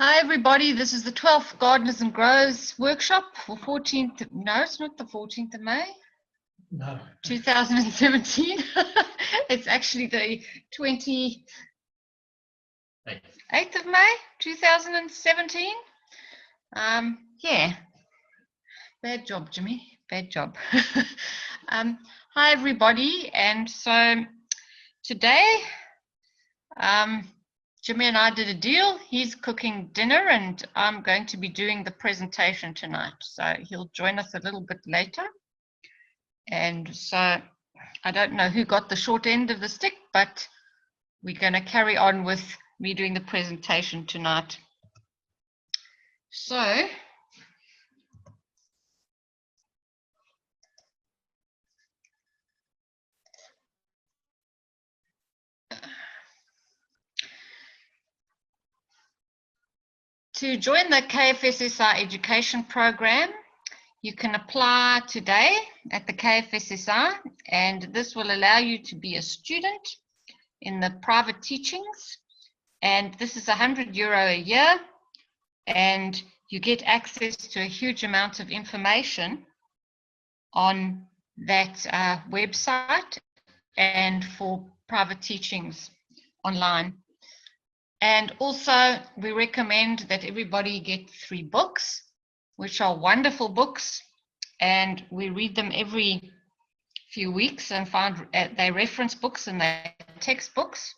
Hi everybody, this is the 12th Gardeners and Growers workshop for 14th, no it's not the 14th of May, No. 2017, it's actually the 28th of May, 2017, yeah, bad job Jimmy, bad job. Hi everybody, and so today, Jimmy and I did a deal. He's cooking dinner and I'm going to be doing the presentation tonight. So he'll join us a little bit later. And so I don't know who got the short end of the stick, but we're going to carry on with me doing the presentation tonight. So to join the KF SSI Education program, you can apply today at the KF SSI, and this will allow you to be a student in the private teachings. And this is €100 a year, and you get access to a huge amount of information on that website and for private teachings online. And also, we recommend that everybody get 3 books, which are wonderful books, and we read them every few weeks and find they're reference books and they're textbooks,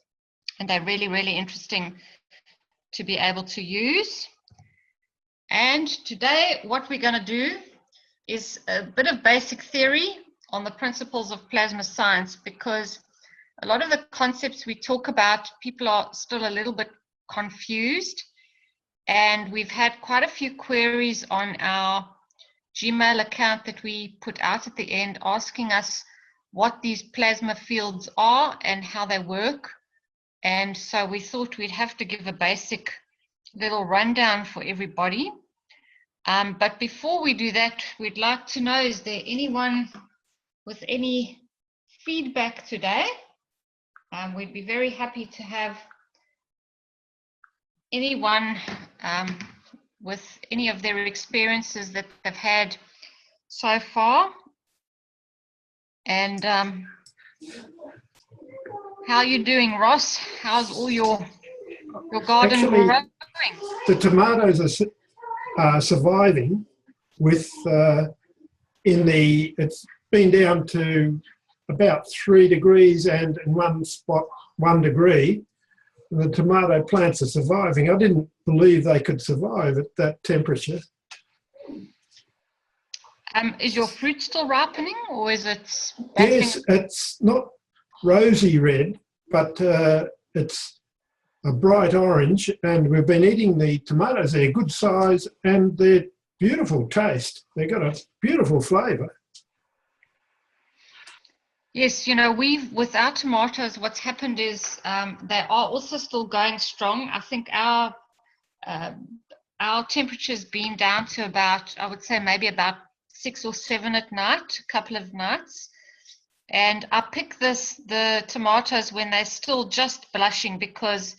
and they're really, really interesting to be able to use. And today, what we're going to do is a bit of basic theory on the principles of plasma science, because a lot of the concepts we talk about, people are still a little bit confused. And we've had quite a few queries on our Gmail account that we put out at the end, asking us what these plasma fields are and how they work. And so we thought we'd have to give a basic little rundown for everybody. But before we do that, we'd like to know, is there anyone with any feedback today? We'd be very happy to have anyone with any of their experiences that they've had so far. And how are you doing, Ross? How's all your garden growing? The tomatoes are surviving with it's been down to about 3 degrees and in one spot 1 degree. The tomato plants are surviving. I didn't believe they could survive at that temperature. Is your fruit still ripening, or is it? Yes, it's not rosy red, but it's a bright orange, and we've been eating the tomatoes. They're good size and they're beautiful taste. They've got a beautiful flavour. Yes, you know, with our tomatoes, what's happened is they are also still going strong. I think our temperature's been down to about, I would say maybe about 6 or 7 at night, a couple of nights. And I pick the tomatoes when they're still just blushing, because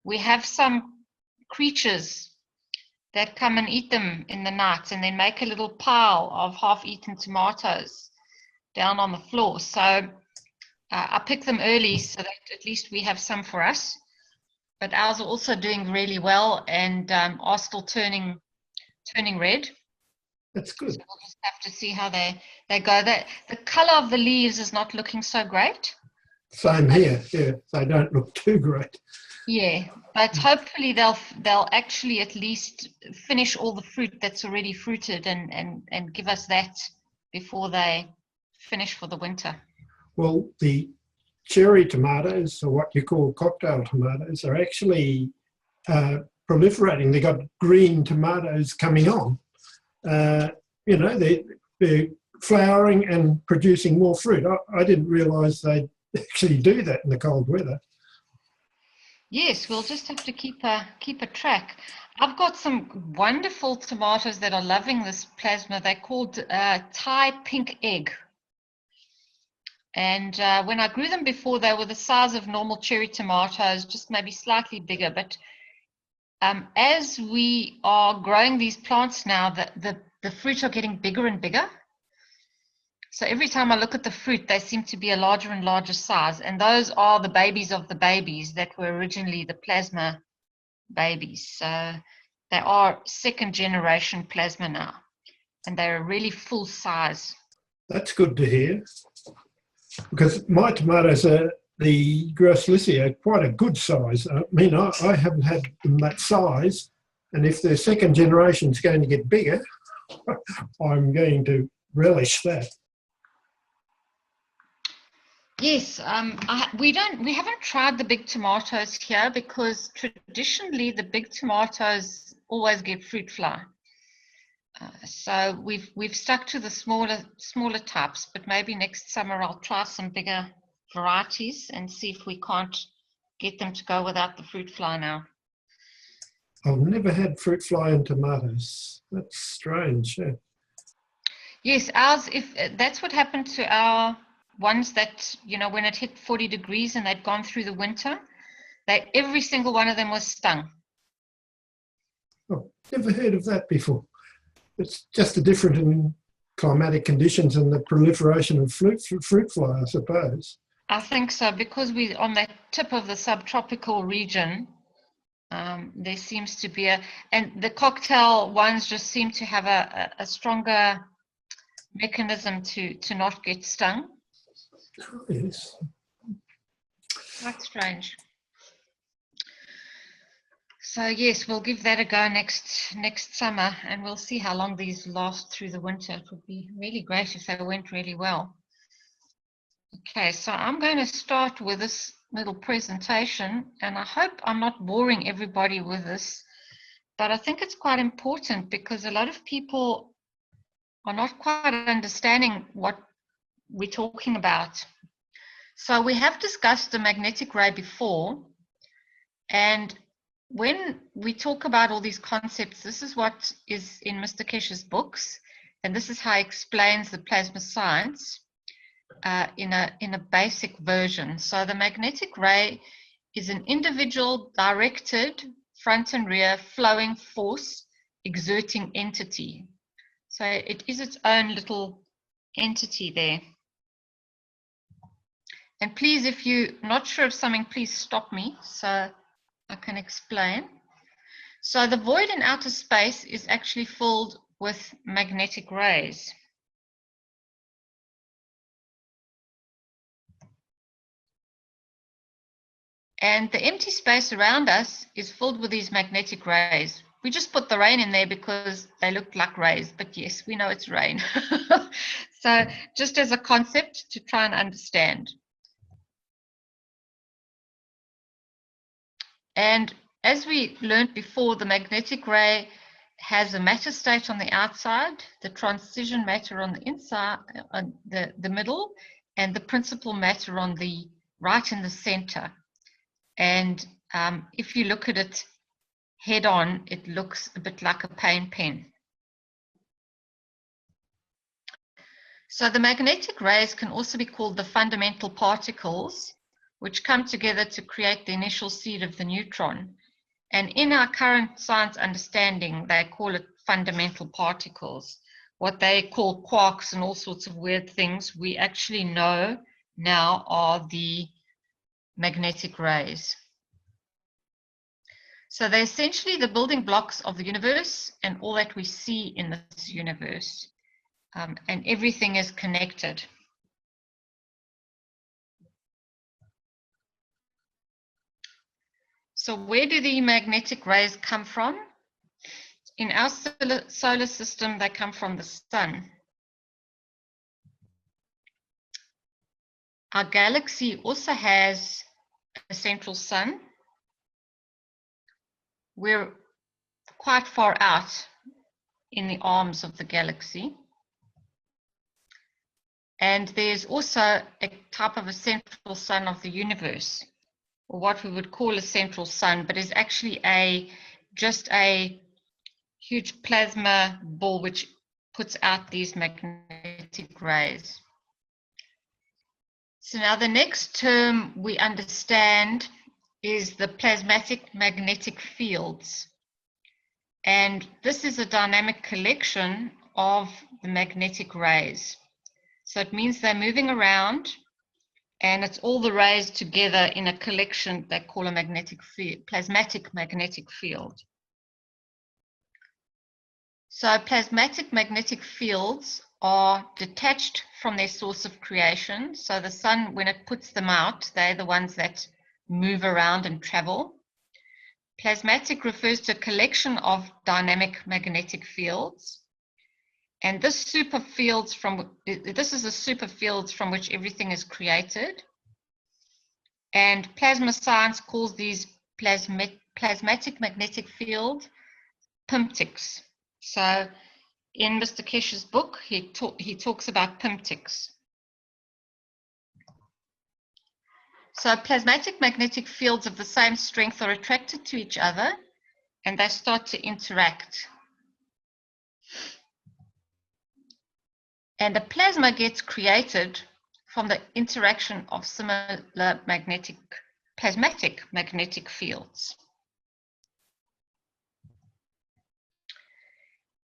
we have some creatures that come and eat them in the night and then make a little pile of half-eaten tomatoes down on the floor. So I pick them early so that at least we have some for us. But ours are also doing really well and are still turning red. That's good. So we'll just have to see how they go. The color of the leaves is not looking so great. Same here. Yeah, they don't look too great. Yeah, but hopefully they'll actually at least finish all the fruit that's already fruited and give us that before they finish for the winter. Well, the cherry tomatoes, or what you call cocktail tomatoes, are actually proliferating. They've got green tomatoes coming on. You know, they're flowering and producing more fruit. I didn't realise they'd actually do that in the cold weather. Yes, we'll just have to keep a track. I've got some wonderful tomatoes that are loving this plasma. They're called Thai pink egg. And when I grew them before, they were the size of normal cherry tomatoes, just maybe slightly bigger. But as we are growing these plants now, the fruit are getting bigger and bigger. So every time I look at the fruit, they seem to be a larger and larger size. And those are the babies of the babies that were originally the plasma babies. So they are second generation plasma now. And they're really full size. That's good to hear. Because my tomatoes are, the Groslicia, are quite a good size. I mean, I haven't had them that size. And if their second generation is going to get bigger, I'm going to relish that. Yes, we haven't tried the big tomatoes here because traditionally the big tomatoes always get fruit fly. So we've stuck to the smaller types, but maybe next summer I'll try some bigger varieties and see if we can't get them to go without the fruit fly now. I've never had fruit fly in tomatoes. That's strange. Yeah. Yes, ours, if that's what happened to our ones that, you know, when it hit 40 degrees and they'd gone through the winter, every single one of them was stung. Oh, never heard of that before. It's just a different in climatic conditions and the proliferation of fruit fly, I suppose. I think so, because we're on the tip of the subtropical region. There seems to be and the cocktail ones just seem to have a stronger mechanism to not get stung. Oh, yes. Quite strange. So yes, we'll give that a go next summer, and we'll see how long these last through the winter. It would be really great if they went really well. Okay, so I'm going to start with this little presentation, and I hope I'm not boring everybody with this, but I think it's quite important because a lot of people are not quite understanding what we're talking about. So we have discussed the magnetic ray before, and when we talk about all these concepts, this is what is in Mr. Keshe's books, and this is how he explains the plasma science in a basic version. So the magnetic ray is an individual directed front and rear flowing force exerting entity. So it is its own little entity there. And please, if you're not sure of something, please stop me so I can explain. So the void in outer space is actually filled with magnetic rays. And the empty space around us is filled with these magnetic rays. We just put the rain in there because they look like rays, but yes, we know it's rain. So just as a concept to try and understand. And as we learned before, the magnetic ray has a matter state on the outside, the transition matter on the inside, on the middle, and the principal matter on the right in the center. And if you look at it head on, it looks a bit like a paint pen. So the magnetic rays can also be called the fundamental particles, which come together to create the initial seed of the neutron. And in our current science understanding, they call it fundamental particles. What they call quarks and all sorts of weird things, we actually know now are the magnetic rays. So they're essentially the building blocks of the universe and all that we see in this universe. And everything is connected. So where do the magnetic rays come from? In our solar system, they come from the sun. Our galaxy also has a central sun. We're quite far out in the arms of the galaxy. And there's also a type of a central sun of the universe, or what we would call a central sun, but is actually just a huge plasma ball which puts out these magnetic rays. So now the next term we understand is the plasmatic magnetic fields. And this is a dynamic collection of the magnetic rays. So it means they're moving around, and it's all the rays together in a collection they call a magnetic field, plasmatic magnetic field. So plasmatic magnetic fields are detached from their source of creation. So the sun, when it puts them out, they're the ones that move around and travel. Plasmatic refers to a collection of dynamic magnetic fields. And this is a superfields from which everything is created. And plasma science calls these plasmatic magnetic field pimptics. So in Mr. Keshe's book, he talks about pimptics. So plasmatic magnetic fields of the same strength are attracted to each other, and they start to interact. And a plasma gets created from the interaction of similar plasmatic magnetic fields.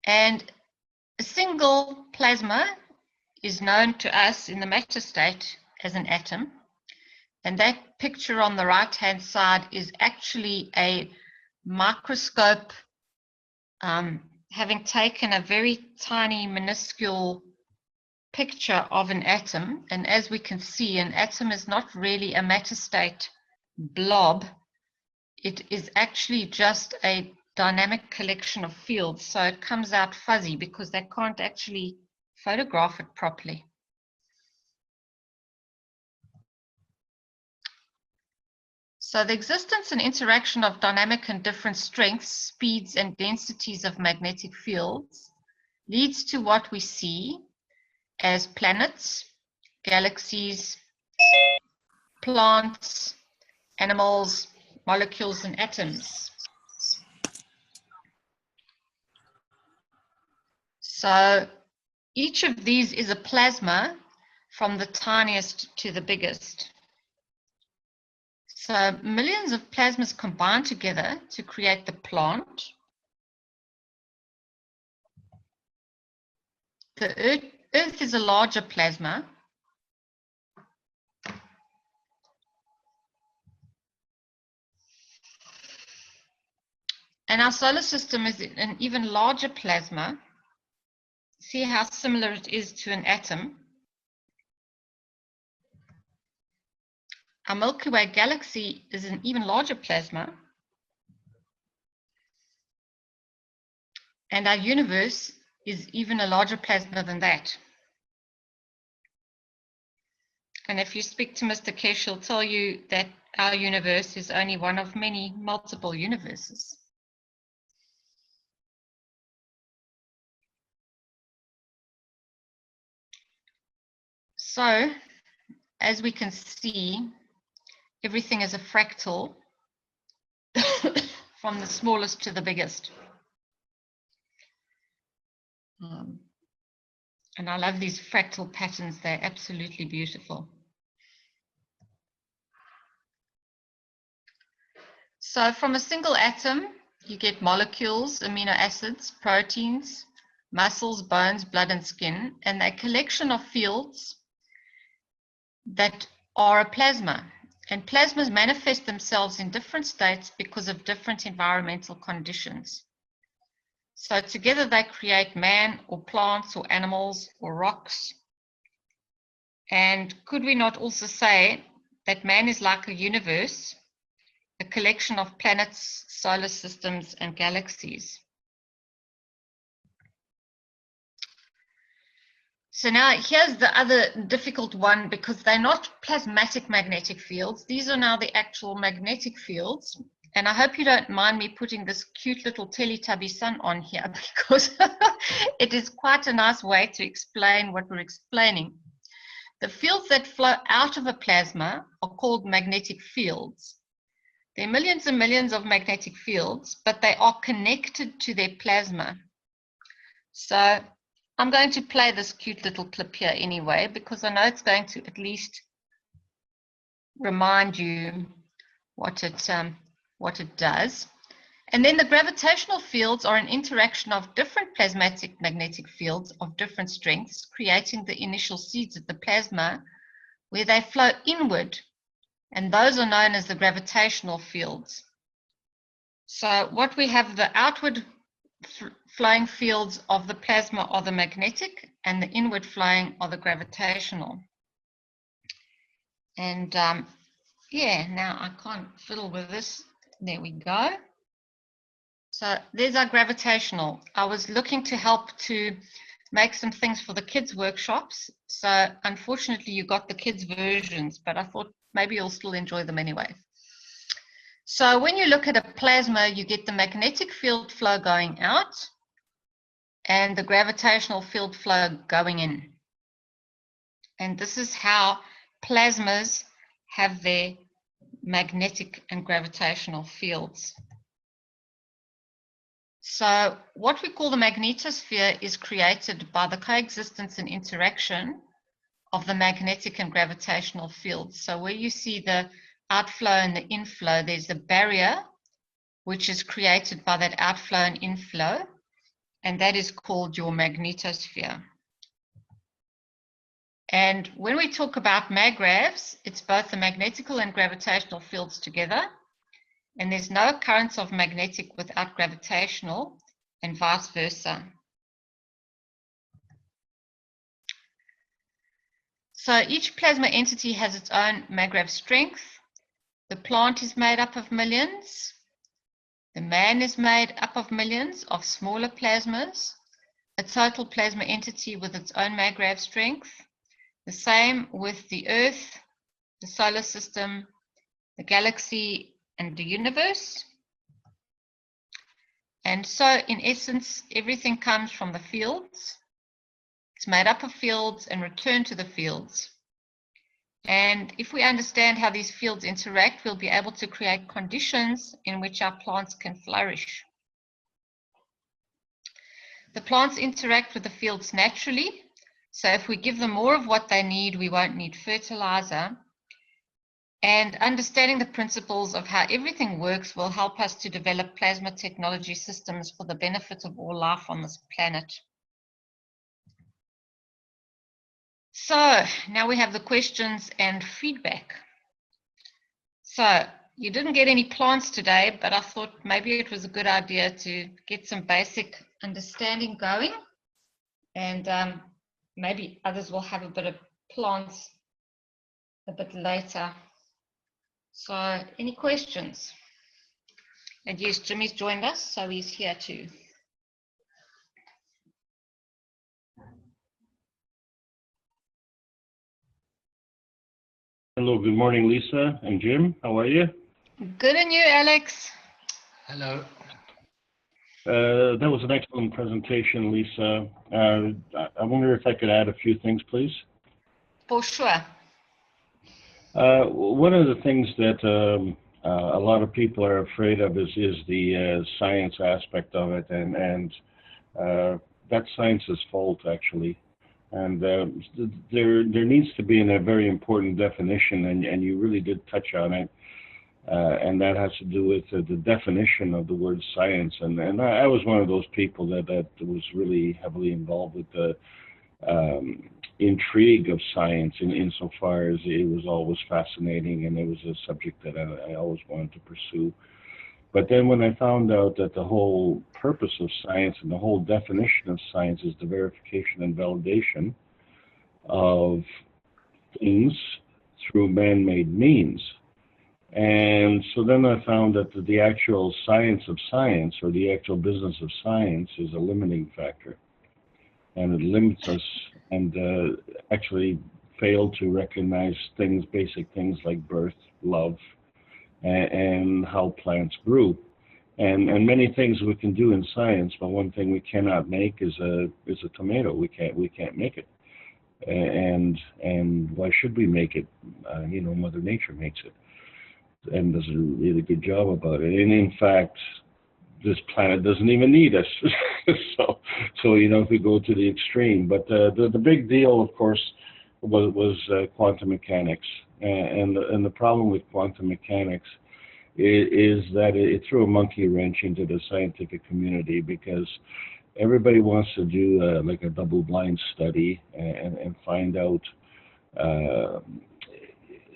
And a single plasma is known to us in the matter state as an atom. And that picture on the right-hand side is actually a microscope having taken a very tiny, minuscule picture of an atom. And as we can see, an atom is not really a matter state blob. It is actually just a dynamic collection of fields. So it comes out fuzzy because they can't actually photograph it properly. So the existence and interaction of dynamic and different strengths, speeds, and densities of magnetic fields leads to what we see as planets, galaxies, plants, animals, molecules, and atoms. So each of these is a plasma from the tiniest to the biggest. So millions of plasmas combine together to create the plant. The Earth is a larger plasma. And our solar system is an even larger plasma. See how similar it is to an atom. Our Milky Way galaxy is an even larger plasma. And our universe is even a larger plasma than that. And if you speak to Mr. Keshe, he'll tell you that our universe is only one of many multiple universes. So, as we can see, everything is a fractal from the smallest to the biggest. And I love these fractal patterns. They're absolutely beautiful. So from a single atom, you get molecules, amino acids, proteins, muscles, bones, blood, and skin, and a collection of fields that are a plasma. And plasmas manifest themselves in different states because of different environmental conditions. So together they create man or plants or animals or rocks. And could we not also say that man is like a universe, a collection of planets, solar systems, and galaxies? So now here's the other difficult one, because they're not plasmatic magnetic fields. These are now the actual magnetic fields. And I hope you don't mind me putting this cute little Teletubby sun on here, because it is quite a nice way to explain what we're explaining. The fields that flow out of a plasma are called magnetic fields. There are millions and millions of magnetic fields, but they are connected to their plasma. So I'm going to play this cute little clip here anyway, because I know it's going to at least remind you what it does. And then the gravitational fields are an interaction of different plasmatic magnetic fields of different strengths, creating the initial seeds of the plasma where they flow inward, and those are known as the gravitational fields. So what we have, the outward flowing fields of the plasma are the magnetic, and the inward flowing are the gravitational. And yeah, now I can't fiddle with this. There we go. So there's our gravitational. I was looking to help to make some things for the kids' workshops. So unfortunately you got the kids' versions, but I thought maybe you'll still enjoy them anyway. So when you look at a plasma, you get the magnetic field flow going out and the gravitational field flow going in. And this is how plasmas have their magnetic and gravitational fields. So what we call the magnetosphere is created by the coexistence and interaction of the magnetic and gravitational fields. So where you see the outflow and the inflow, there's a barrier which is created by that outflow and inflow, and that is called your magnetosphere. And when we talk about maggravs, it's both the magnetical and gravitational fields together. And there's no currents of magnetic without gravitational, and vice versa. So each plasma entity has its own maggrav strength. The plant is made up of millions. The man is made up of millions of smaller plasmas. A total plasma entity with its own maggrav strength. The same with the Earth, the solar system, the galaxy, and the universe. And so in essence, everything comes from the fields. It's made up of fields and returned to the fields. And if we understand how these fields interact, we'll be able to create conditions in which our plants can flourish. The plants interact with the fields naturally. So if we give them more of what they need, we won't need fertilizer. And understanding the principles of how everything works will help us to develop plasma technology systems for the benefit of all life on this planet. So now we have the questions and feedback. So you didn't get any plants today, but I thought maybe it was a good idea to get some basic understanding going, and maybe others will have a bit of plants a bit later. So any questions? And yes, Jimmy's joined us, so he's here too. Hello, good morning, Lisa and Jim. How are you? Good, and you, Alex? Hello. That was an excellent presentation, Lisa. I wonder if I could add a few things, please. For sure. One of the things that a lot of people are afraid of is the science aspect of it, and that's science's fault, actually. And there needs to be a very important definition, and you really did touch on it, and that has to do with the definition of the word science. And I was one of those people that was really heavily involved with the intrigue of science insofar as it was always fascinating, and it was a subject that I always wanted to pursue. But then when I found out that the whole purpose of science and the whole definition of science is the verification and validation of things through man-made means. And so then I found that the actual science of science, or the actual business of science, is a limiting factor. And it limits us, and actually fail to recognize things, basic things like birth, love, and how plants grew, and many things we can do in science. But one thing we cannot make is a tomato. We can't make it, and why should we make it? You know, Mother Nature makes it, and does a really good job about it. And in fact, this planet doesn't even need us. so you know, if we go to the extreme. But the big deal, of course, was quantum mechanics. And the problem with quantum mechanics is that it threw a monkey wrench into the scientific community, because everybody wants to do like a double-blind study and find out,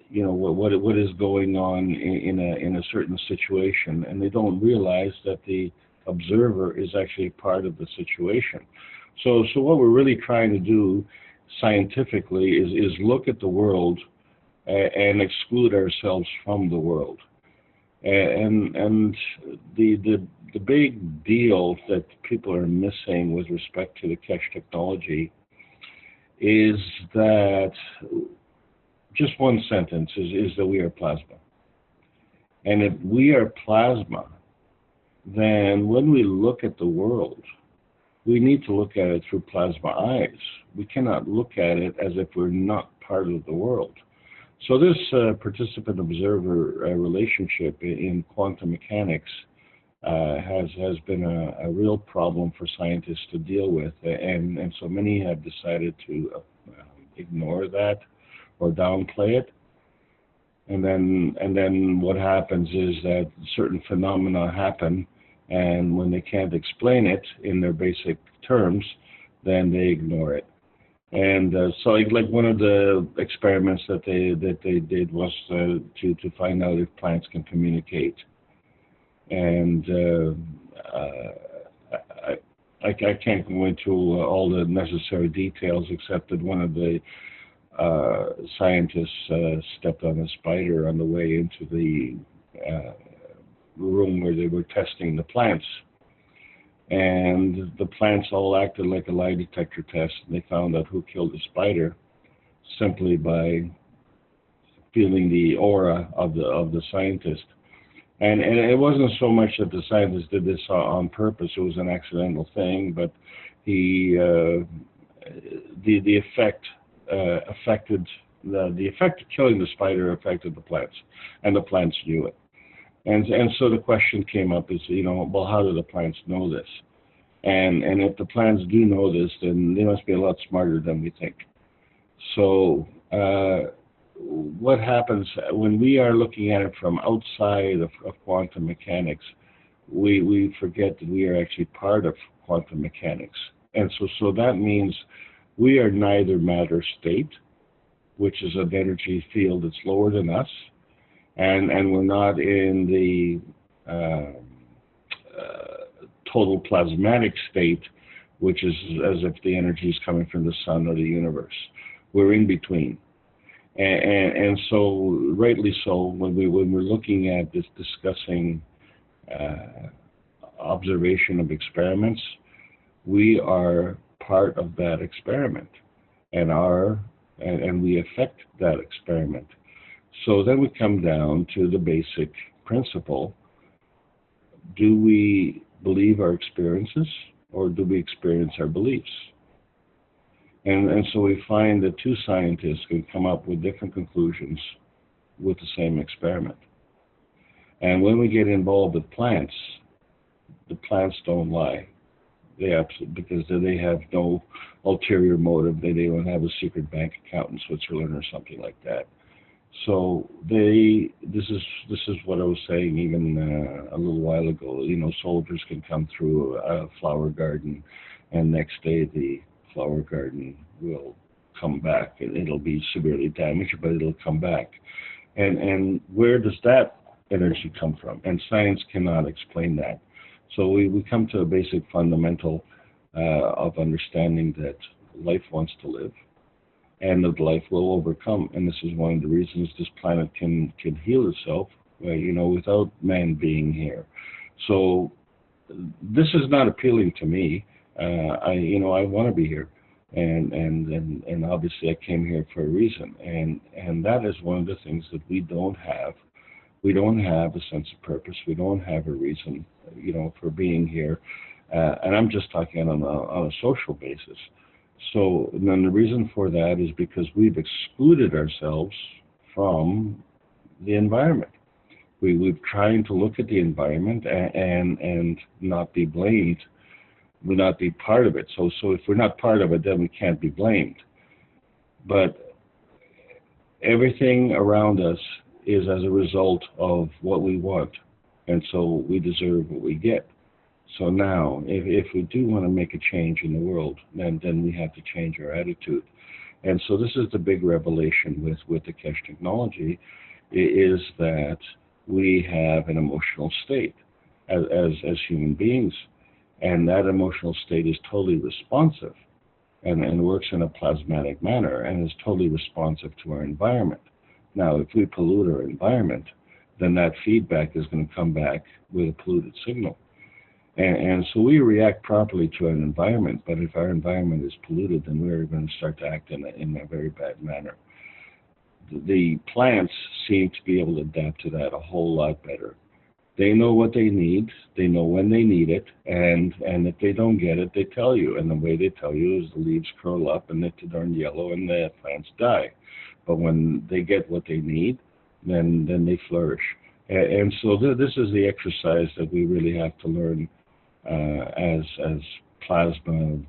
you know, what is going on in a certain situation, and they don't realize that the observer is actually part of the situation. So what we're really trying to do scientifically is look at the world and exclude ourselves from the world. And the big deal that people are missing with respect to the Keshe technology is that just one sentence is that we are plasma. And if we are plasma, then when we look at the world, we need to look at it through plasma eyes. We cannot look at it as if we're not part of the world. So this participant-observer relationship in quantum mechanics has been a real problem for scientists to deal with, and so many have decided to ignore that or downplay it. And then what happens is that certain phenomena happen, and when they can't explain it in their basic terms, then they ignore it. And so like one of the experiments that they did was to find out if plants can communicate. And I can't go into all the necessary details, except that one of the scientists stepped on a spider on the way into the room where they were testing the plants. And the plants all acted like a lie detector test, and they found out who killed the spider simply by feeling the aura of the scientist. And it wasn't so much that the scientist did this on purpose; it was an accidental thing. But the effect affected the effect of killing the spider affected the plants, and the plants knew it. And so the question came up is, you know, well, how do the plants know this? And if the plants do know this, then they must be a lot smarter than we think. So what happens when we are looking at it from outside of quantum mechanics, we forget that we are actually part of quantum mechanics. And so that means we are neither matter state, which is an energy field that's lower than us, and we're not in the total plasmatic state, which is as if the energy is coming from the sun or the universe. We're in between. And so, rightly so, when we're looking at this, discussing observation of experiments, we are part of that experiment, and we affect that experiment. So then we come down to the basic principle: do we believe our experiences, or do we experience our beliefs? And so we find that two scientists can come up with different conclusions with the same experiment. And when we get involved with plants, the plants don't lie. Because they have no ulterior motive. They don't have a secret bank account in Switzerland or something like that. So this is what I was saying even a little while ago. You know, soldiers can come through a flower garden, and next day the flower garden will come back, and it'll be severely damaged, but it'll come back. And where does that energy come from? And science cannot explain that. So we come to a basic fundamental of understanding that life wants to live, and that life will overcome. And this is one of the reasons this planet can heal itself, you know, without man being here. So this is not appealing to me. I want to be here, and obviously I came here for a reason, and that is one of the things that we don't have. We don't have a sense of purpose. We don't have a reason, you know, for being here. And I'm just talking on a social basis. So then the reason for that is because we've excluded ourselves from the environment. We've trying to look at the environment and not be blamed. We'll not be part of it. So if we're not part of it, then we can't be blamed. But everything around us is as a result of what we want, and so we deserve what we get. So now, if we do want to make a change in the world, then we have to change our attitude. And so this is the big revelation with the Keshe technology, is that we have an emotional state as human beings, and that emotional state is totally responsive and works in a plasmatic manner and is totally responsive to our environment. Now, if we pollute our environment, then that feedback is going to come back with a polluted signal. And so we react properly to an environment, but if our environment is polluted, then we're going to start to act in a very bad manner. The plants seem to be able to adapt to that a whole lot better. They know what they need, they know when they need it, and if they don't get it, they tell you. And the way they tell you is the leaves curl up and they turn yellow and the plants die. But when they get what they need, then they flourish. And so this is the exercise that we really have to learn as plasma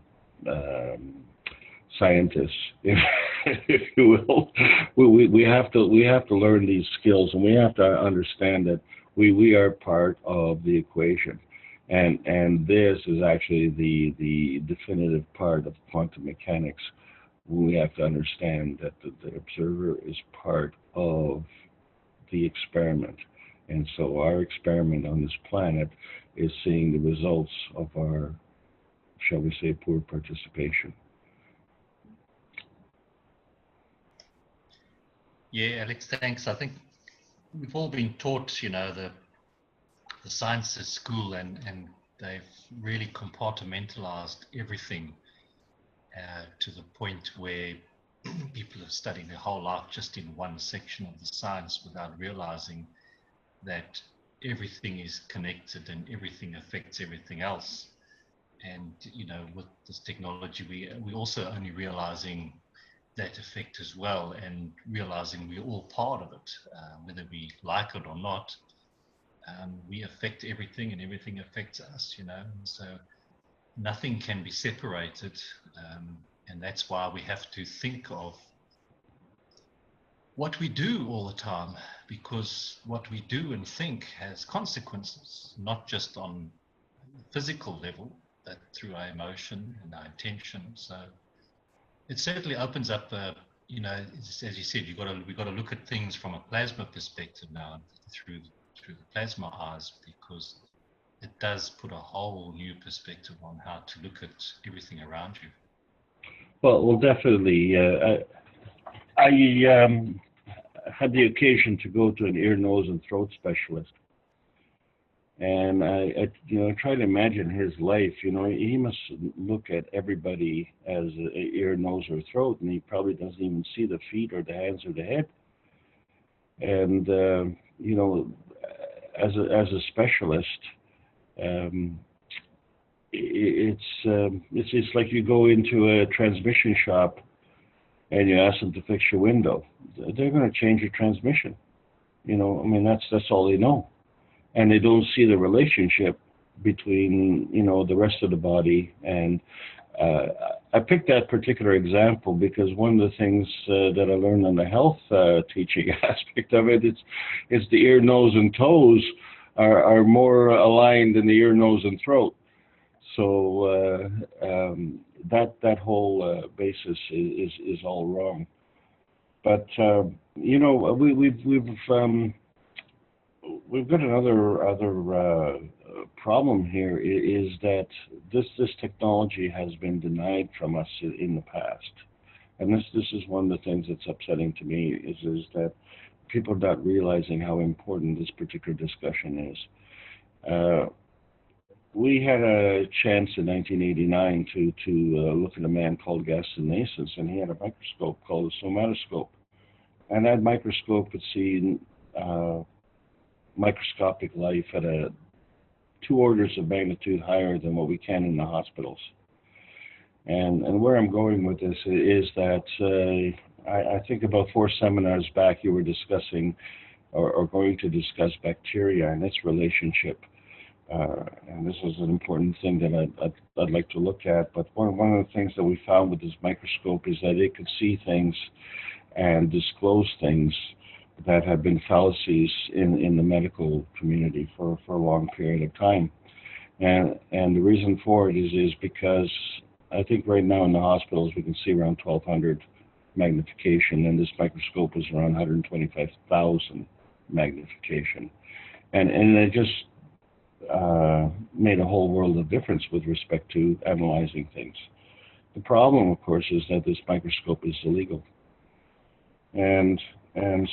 scientists, if you will. We have to learn these skills, and we have to understand that we are part of the equation, and this is actually the definitive part of quantum mechanics. We have to understand that the observer is part of the experiment. And so our experiment on this planet is seeing the results of our, shall we say, poor participation. Yeah, Alex, thanks. I think we've all been taught, you know, the science at school, and they've really compartmentalized everything to the point where people have studied their whole life just in one section of the science without realizing that everything is connected and everything affects everything else. And, you know, with this technology, we're also only realizing that effect as well, and realizing we're all part of it, whether we like it or not. We affect everything and everything affects us, you know, and so nothing can be separated. And that's why we have to think of what we do all the time, because what we do and think has consequences, not just on the physical level, but through our emotion and our intention. So it certainly opens up, you know, as you said, we've got to look at things from a plasma perspective now, through the plasma eyes, because it does put a whole new perspective on how to look at everything around you. Well, definitely. I had the occasion to go to an ear, nose, and throat specialist, and I try to imagine his life. You know, he must look at everybody as an ear, nose, or throat, and he probably doesn't even see the feet or the hands or the head. And you know, as a specialist, it's like you go into a transmission shop and you ask them to fix your window. They're going to change your transmission. You know, I mean, that's all they know. And they don't see the relationship between, you know, the rest of the body. And I picked that particular example because one of the things that I learned on the health teaching aspect of it, it's the ear, nose, and toes are more aligned than the ear, nose, and throat. So that whole basis is all wrong. But you know, we've got another problem here, is that this technology has been denied from us in the past, and this is one of the things that's upsetting to me, is that people are not realizing how important this particular discussion is. We had a chance in 1989 to look at a man called Gaston Nasens, and he had a microscope called a somatoscope. And that microscope could see microscopic life at 2 orders of magnitude higher than what we can in the hospitals. And where I'm going with this is that I think about 4 seminars back you were discussing or going to discuss bacteria and its relationship. And this is an important thing that I'd like to look at. But one of the things that we found with this microscope is that it could see things and disclose things that have been fallacies in the medical community for a long period of time. And the reason for it is because I think right now in the hospitals we can see around 1,200 magnification, and this microscope is around 125,000 magnification. And it just made a whole world of difference with respect to analyzing things. The problem, of course, is that this microscope is illegal. And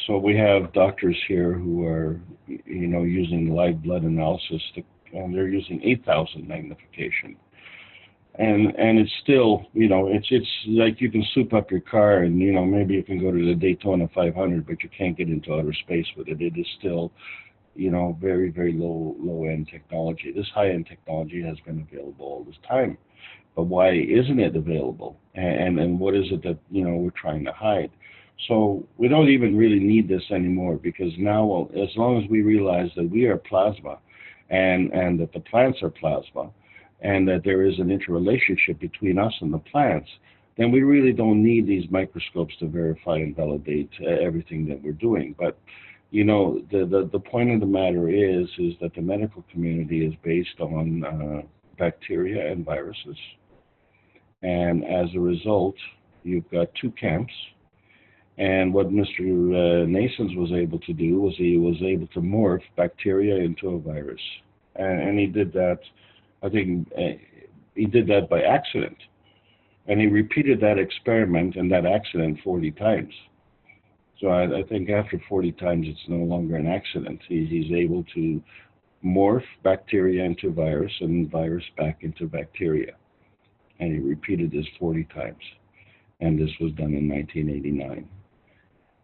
so we have doctors here who are, using live blood analysis, and they're using 8,000 magnification. And it's still, it's like you can soup up your car and, maybe you can go to the Daytona 500, but you can't get into outer space with it. It is still, very, very low-end technology. This high-end technology has been available all this time. But why isn't it available? And what is it that, we're trying to hide? So we don't even really need this anymore, because now, as long as we realize that we are plasma and that the plants are plasma, and that there is an interrelationship between us and the plants, then we really don't need these microscopes to verify and validate everything that we're doing. But, the point of the matter is that the medical community is based on bacteria and viruses. And as a result, you've got two camps. And what Mr. Nasons was able to do was he was able to morph bacteria into a virus. And he did that, I think he did that by accident. And he repeated that experiment and that accident 40 times. So I think after 40 times, it's no longer an accident. He's able to morph bacteria into virus and virus back into bacteria. And he repeated this 40 times. And this was done in 1989.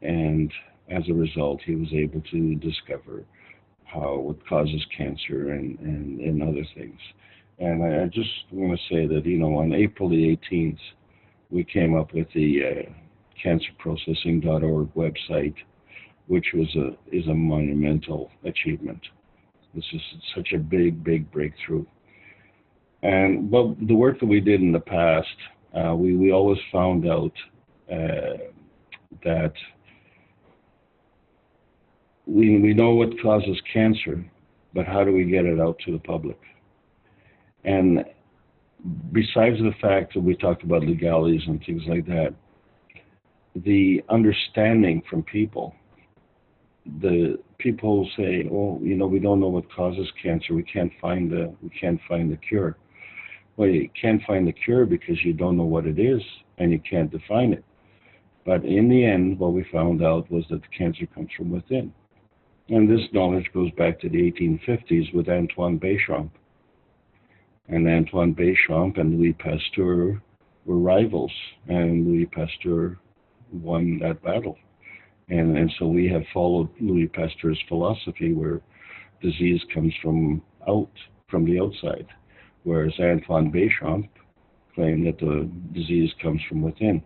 And as a result, he was able to discover what causes cancer and other things. And I just want to say that, on April the 18th, we came up with the cancerprocessing.org website, which is a monumental achievement. This is such a big, big breakthrough. And the work that we did in the past, we always found out that we know what causes cancer, but how do we get it out to the public? And besides the fact that we talked about legalities and things like that, the understanding from people, the people say, "Oh, we don't know what causes cancer. We can't find the cure." Well, you can't find the cure because you don't know what it is and you can't define it. But in the end, what we found out was that the cancer comes from within. And this knowledge goes back to the 1850s with Antoine Béchamp. And Antoine Béchamp and Louis Pasteur were rivals, and Louis Pasteur won that battle. And so we have followed Louis Pasteur's philosophy, where disease comes from the outside, whereas Antoine Béchamp claimed that the disease comes from within.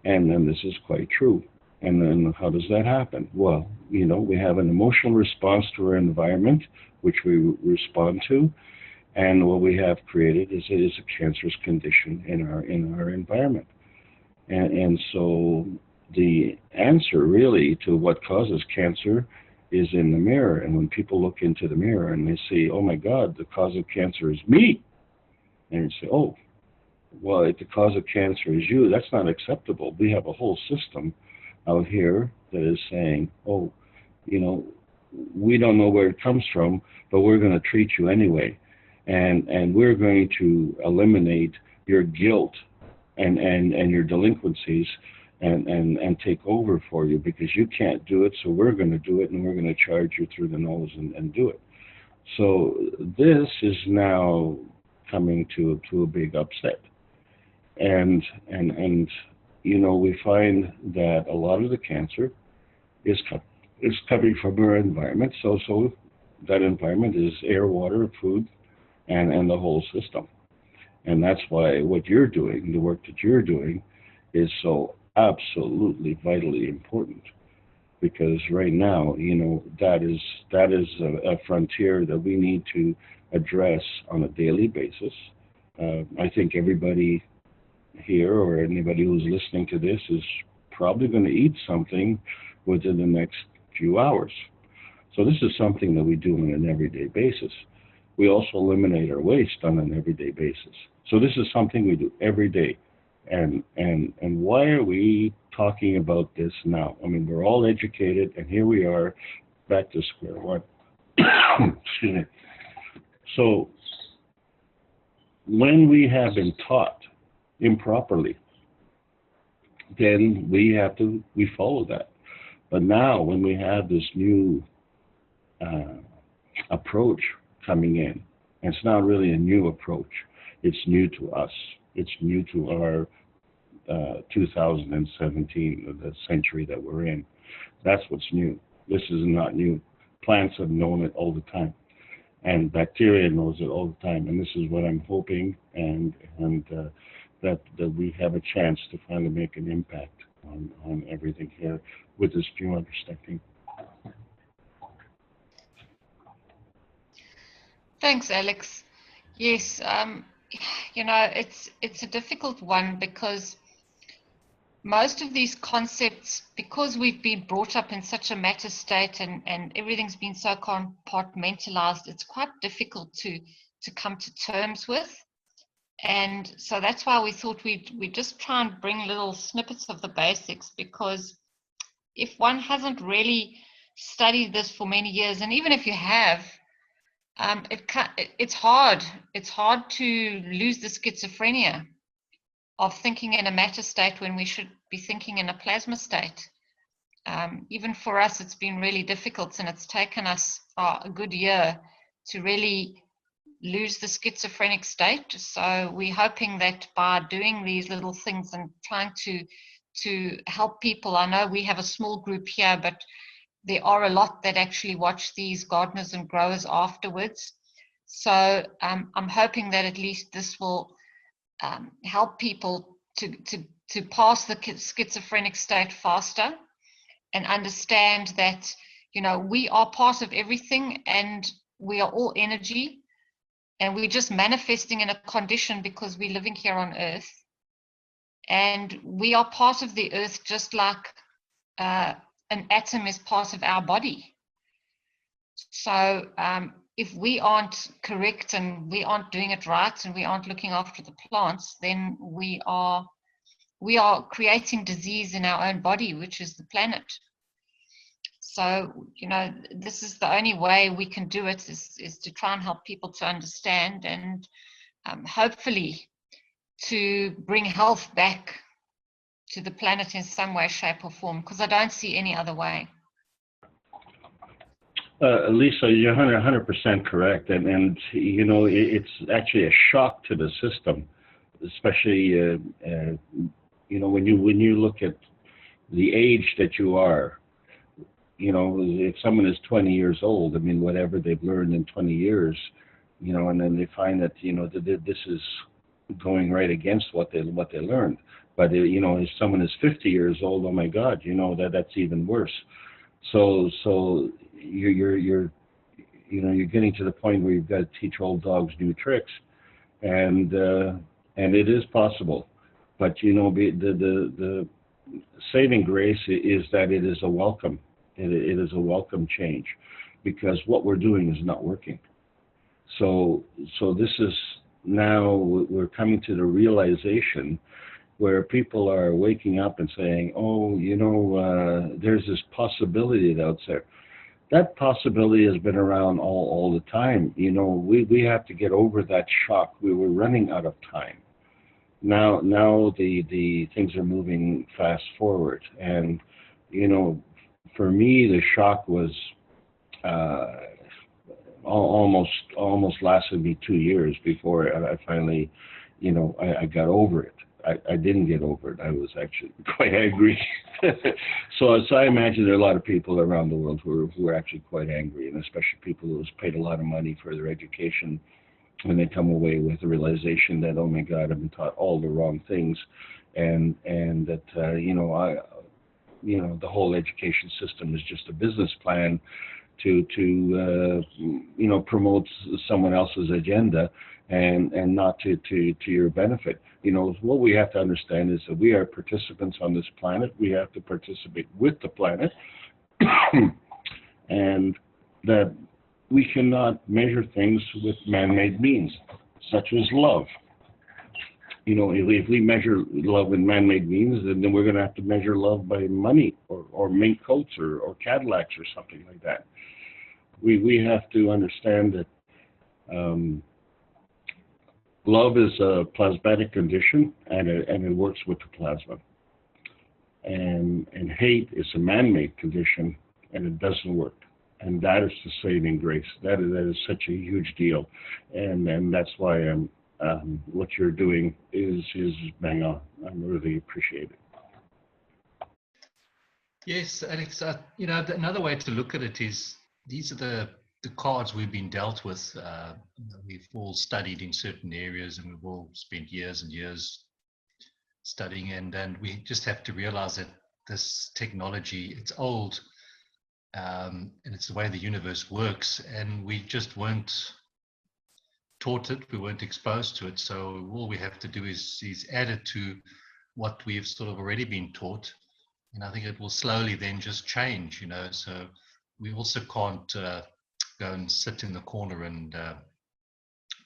And then this is quite true. And then how does that happen? Well, we have an emotional response to our environment, which we respond to. And what we have created is a cancerous condition in our environment. And so the answer really to what causes cancer is in the mirror. And when people look into the mirror and they say, "Oh my God, the cause of cancer is me," and you say, "Oh, well, if the cause of cancer is you, that's not acceptable." We have a whole system out here that is saying, "Oh, we don't know where it comes from, but we're going to treat you anyway. And we're going to eliminate your guilt and your delinquencies and take over for you because you can't do it, so we're going to do it, and we're going to charge you through the nose and do it." So this is now coming to a big upset. And we find that a lot of the cancer is coming from our environment. So that environment is air, water, food, and the whole system. And that's why what you're doing, the work that you're doing, is so absolutely vitally important. Because right now, that is a frontier that we need to address on a daily basis. I think everybody here or anybody who's listening to this is probably going to eat something within the next few hours. So this is something that we do on an everyday basis. We also eliminate our waste on an everyday basis. So this is something we do every day. And why are we talking about this now? I mean, we're all educated, and here we are back to square one. Excuse me. So when we have been taught improperly, then we follow that. But now when we have this new approach coming in, and it's not really a new approach, it's new to us. It's new to our 2017, the century that we're in. That's what's new. This is not new. Plants have known it all the time, and bacteria knows it all the time. And this is what I'm hoping, and that we have a chance to finally make an impact on everything here with this new understanding. Thanks, Alex. Yes, you know, it's a difficult one because most of these concepts, because we've been brought up in such a matter state and everything's been so compartmentalized, it's quite difficult to come to terms with. And so that's why we thought we'd just try and bring little snippets of the basics, because if one hasn't really studied this for many years, and even if you have, it's hard. It's hard to lose the schizophrenia of thinking in a matter state when we should be thinking in a plasma state. Even for us, it's been really difficult, and it's taken us a good year to really lose the schizophrenic state. So we're hoping that by doing these little things and trying to help people, I know we have a small group here, but there are a lot that actually watch these gardeners and growers afterwards. So I'm hoping that at least this will help people to pass the schizophrenic state faster and understand that, you know, we are part of everything and we are all energy, and we're just manifesting in a condition because we're living here on Earth. And we are part of the Earth, just like an atom is part of our body. So if we aren't correct and we aren't doing it right and we aren't looking after the plants, then we are creating disease in our own body, which is the planet. So, you know, this is the only way we can do it, is to try and help people to understand and hopefully to bring health back to the planet in some way, shape or form, because I don't see any other way. Lisa, you're 100% correct, and you know, it's actually a shock to the system, especially you know, when you look at the age that you are. You know, if someone is 20 years old, I mean, whatever they've learned in 20 years, you know, and then they find that, you know, this is going right against what they learned. But you know, if someone is 50 years old, oh my God, you know, that's even worse. So you're you know, you're getting to the point where you've got to teach old dogs new tricks, and it is possible. But you know, the saving grace is that it is a welcome. It is a welcome change, because what we're doing is not working. So this is now we're coming to the realization where people are waking up and saying, oh, you know, there's this possibility that's out there. That possibility has been around all the time. You know, we have to get over that shock. We were running out of time. Now the things are moving fast forward, and you know, for me the shock was almost lasted me 2 years before I finally, you know, I got over it. I didn't get over it. I was actually quite angry. So I imagine there are a lot of people around the world who are actually quite angry, and especially people who have paid a lot of money for their education, and they come away with the realization that, oh my God, I've been taught all the wrong things, and that you know, the whole education system is just a business plan to you know, promote someone else's agenda and not to your benefit. You know, what we have to understand is that we are participants on this planet. We have to participate with the planet. and that we cannot measure things with man-made means, such as love. You know, if we measure love in man-made means, then we're going to have to measure love by money or mink coats or Cadillacs or something like that. We have to understand that love is a plasmatic condition, and it works with the plasma. And hate is a man-made condition, and it doesn't work. And that is the saving grace. That is such a huge deal, and that's why what you're doing is bang on. I really appreciate it. Yes, Alex. You know, another way to look at it is these are the cards we've been dealt with. We've all studied in certain areas, and we've all spent years and years studying, and we just have to realize that this technology, it's old, and it's the way the universe works, and we just weren't taught it, we weren't exposed to it. So all we have to do is add it to what we've sort of already been taught, and I think it will slowly then just change, you know. So we also can't go and sit in the corner and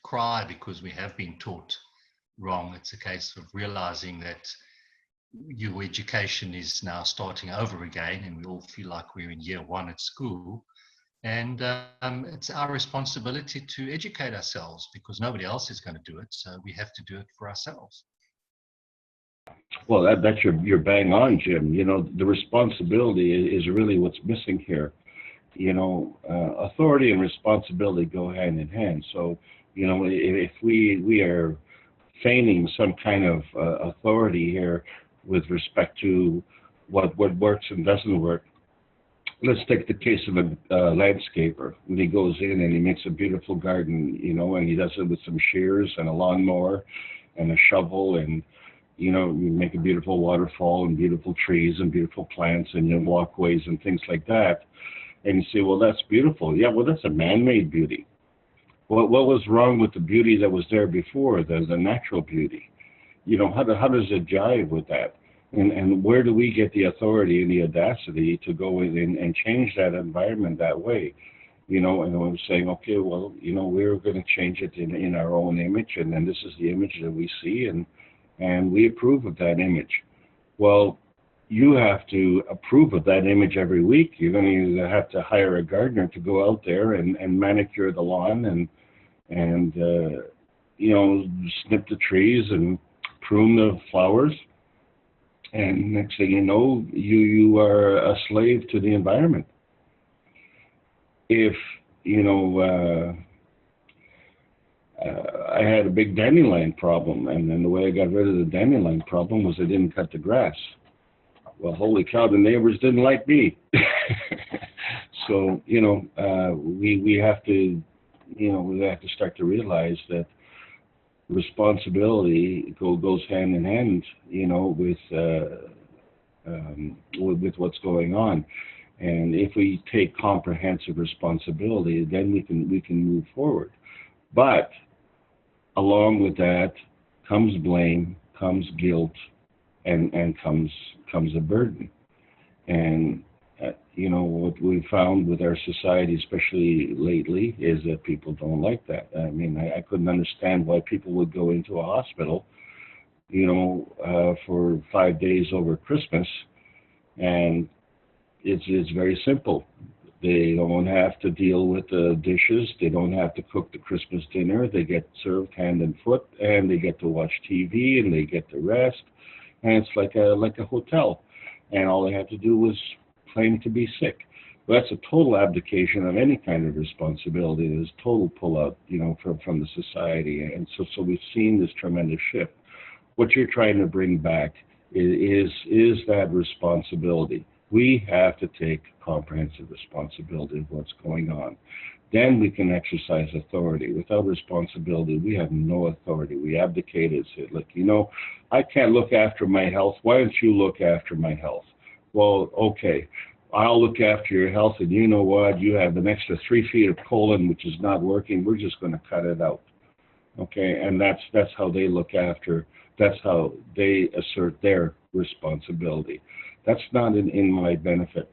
cry because we have been taught wrong. It's a case of realizing that your education is now starting over again, and we all feel like we're in year one at school, and it's our responsibility to educate ourselves because nobody else is going to do it, so we have to do it for ourselves. Well, that's you're bang on, Jim. You know, the responsibility is really what's missing here. You know, authority and responsibility go hand in hand. So, you know, if we are feigning some kind of authority here with respect to what works and doesn't work. Let's take the case of a landscaper. When he goes in and he makes a beautiful garden, you know, and he does it with some shears and a lawnmower and a shovel, and, you know, you make a beautiful waterfall and beautiful trees and beautiful plants and, you know, walkways and things like that. And you say, well, that's beautiful. Yeah, well, that's a man-made beauty. What was wrong with the beauty that was there before, the natural beauty? You know, how does it jive with that? And where do we get the authority and the audacity to go in and change that environment that way? You know, and I'm saying, okay, well, you know, we're going to change it in our own image, and then this is the image that we see, and we approve of that image. Well, you have to approve of that image every week. You're going to either have to hire a gardener to go out there and manicure the lawn and you know, snip the trees and prune the flowers. And next thing you know, you are a slave to the environment. If, you know, I had a big dandelion problem, and then the way I got rid of the dandelion problem was I didn't cut the grass. Well, holy cow, the neighbors didn't like me. So, you know, we have to, you know, we have to start to realize that responsibility goes hand in hand, you know, with what's going on. And if we take comprehensive responsibility, then we can move forward. But along with that comes blame, comes guilt, and comes a burden. And you know, what we've found with our society, especially lately, is that people don't like that. I mean, I couldn't understand why people would go into a hospital, you know, for 5 days over Christmas, and it's very simple. They don't have to deal with the dishes. They don't have to cook the Christmas dinner. They get served hand and foot, and they get to watch TV, and they get to rest, and it's like a hotel. And all they have to do was claim to be sick. Well, that's a total abdication of any kind of responsibility. There's total pullout, you know, from the society. And so we've seen this tremendous shift. What you're trying to bring back is that responsibility. We have to take comprehensive responsibility of what's going on. Then we can exercise authority. Without responsibility, we have no authority. We abdicate and say, look, you know, I can't look after my health. Why don't you look after my health? Well, okay, I'll look after your health, and you know what? You have an extra 3 feet of colon, which is not working. We're just going to cut it out. Okay, and that's how they look after. That's how they assert their responsibility. That's not in my benefit.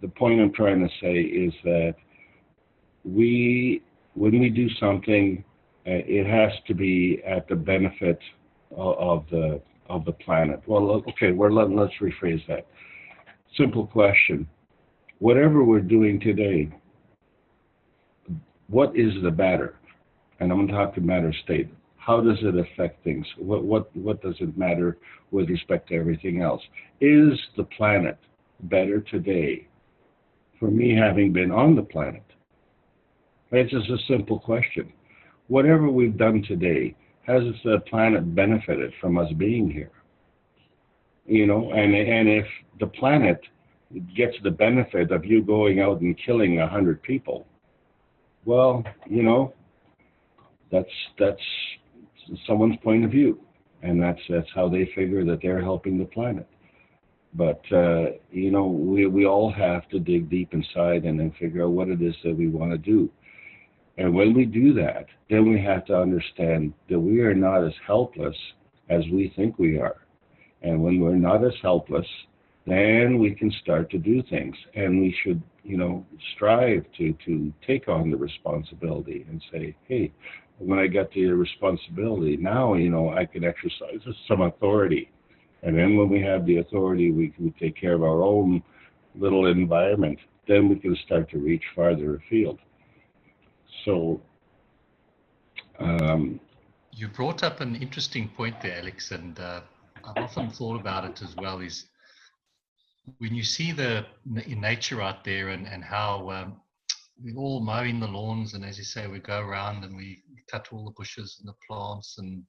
the point I'm trying to say is that when we do something, it has to be at the benefit of the planet. Well, okay, let's rephrase that. Simple question. Whatever we're doing today, what is the matter? And I'm going to talk to matter state. How does it affect things? What does it matter with respect to everything else? Is the planet better today for me having been on the planet? It's just a simple question. Whatever we've done today, has the planet benefited from us being here? You know, and if the planet gets the benefit of you going out and killing 100 people, well, you know, that's someone's point of view, and that's how they figure that they're helping the planet. But you know, we all have to dig deep inside and then figure out what it is that we want to do. And when we do that, then we have to understand that we are not as helpless as we think we are. And when we're not as helpless, then we can start to do things. And we should, you know, strive to take on the responsibility and say, hey, when I get the responsibility, now, you know, I can exercise some authority. And then when we have the authority, we can take care of our own little environment. Then we can start to reach farther afield. So, you brought up an interesting point there, Alex, and I've often thought about it as well, is when you see in nature out there and how we all mowing the lawns, and as you say, we go around and we cut all the bushes and the plants and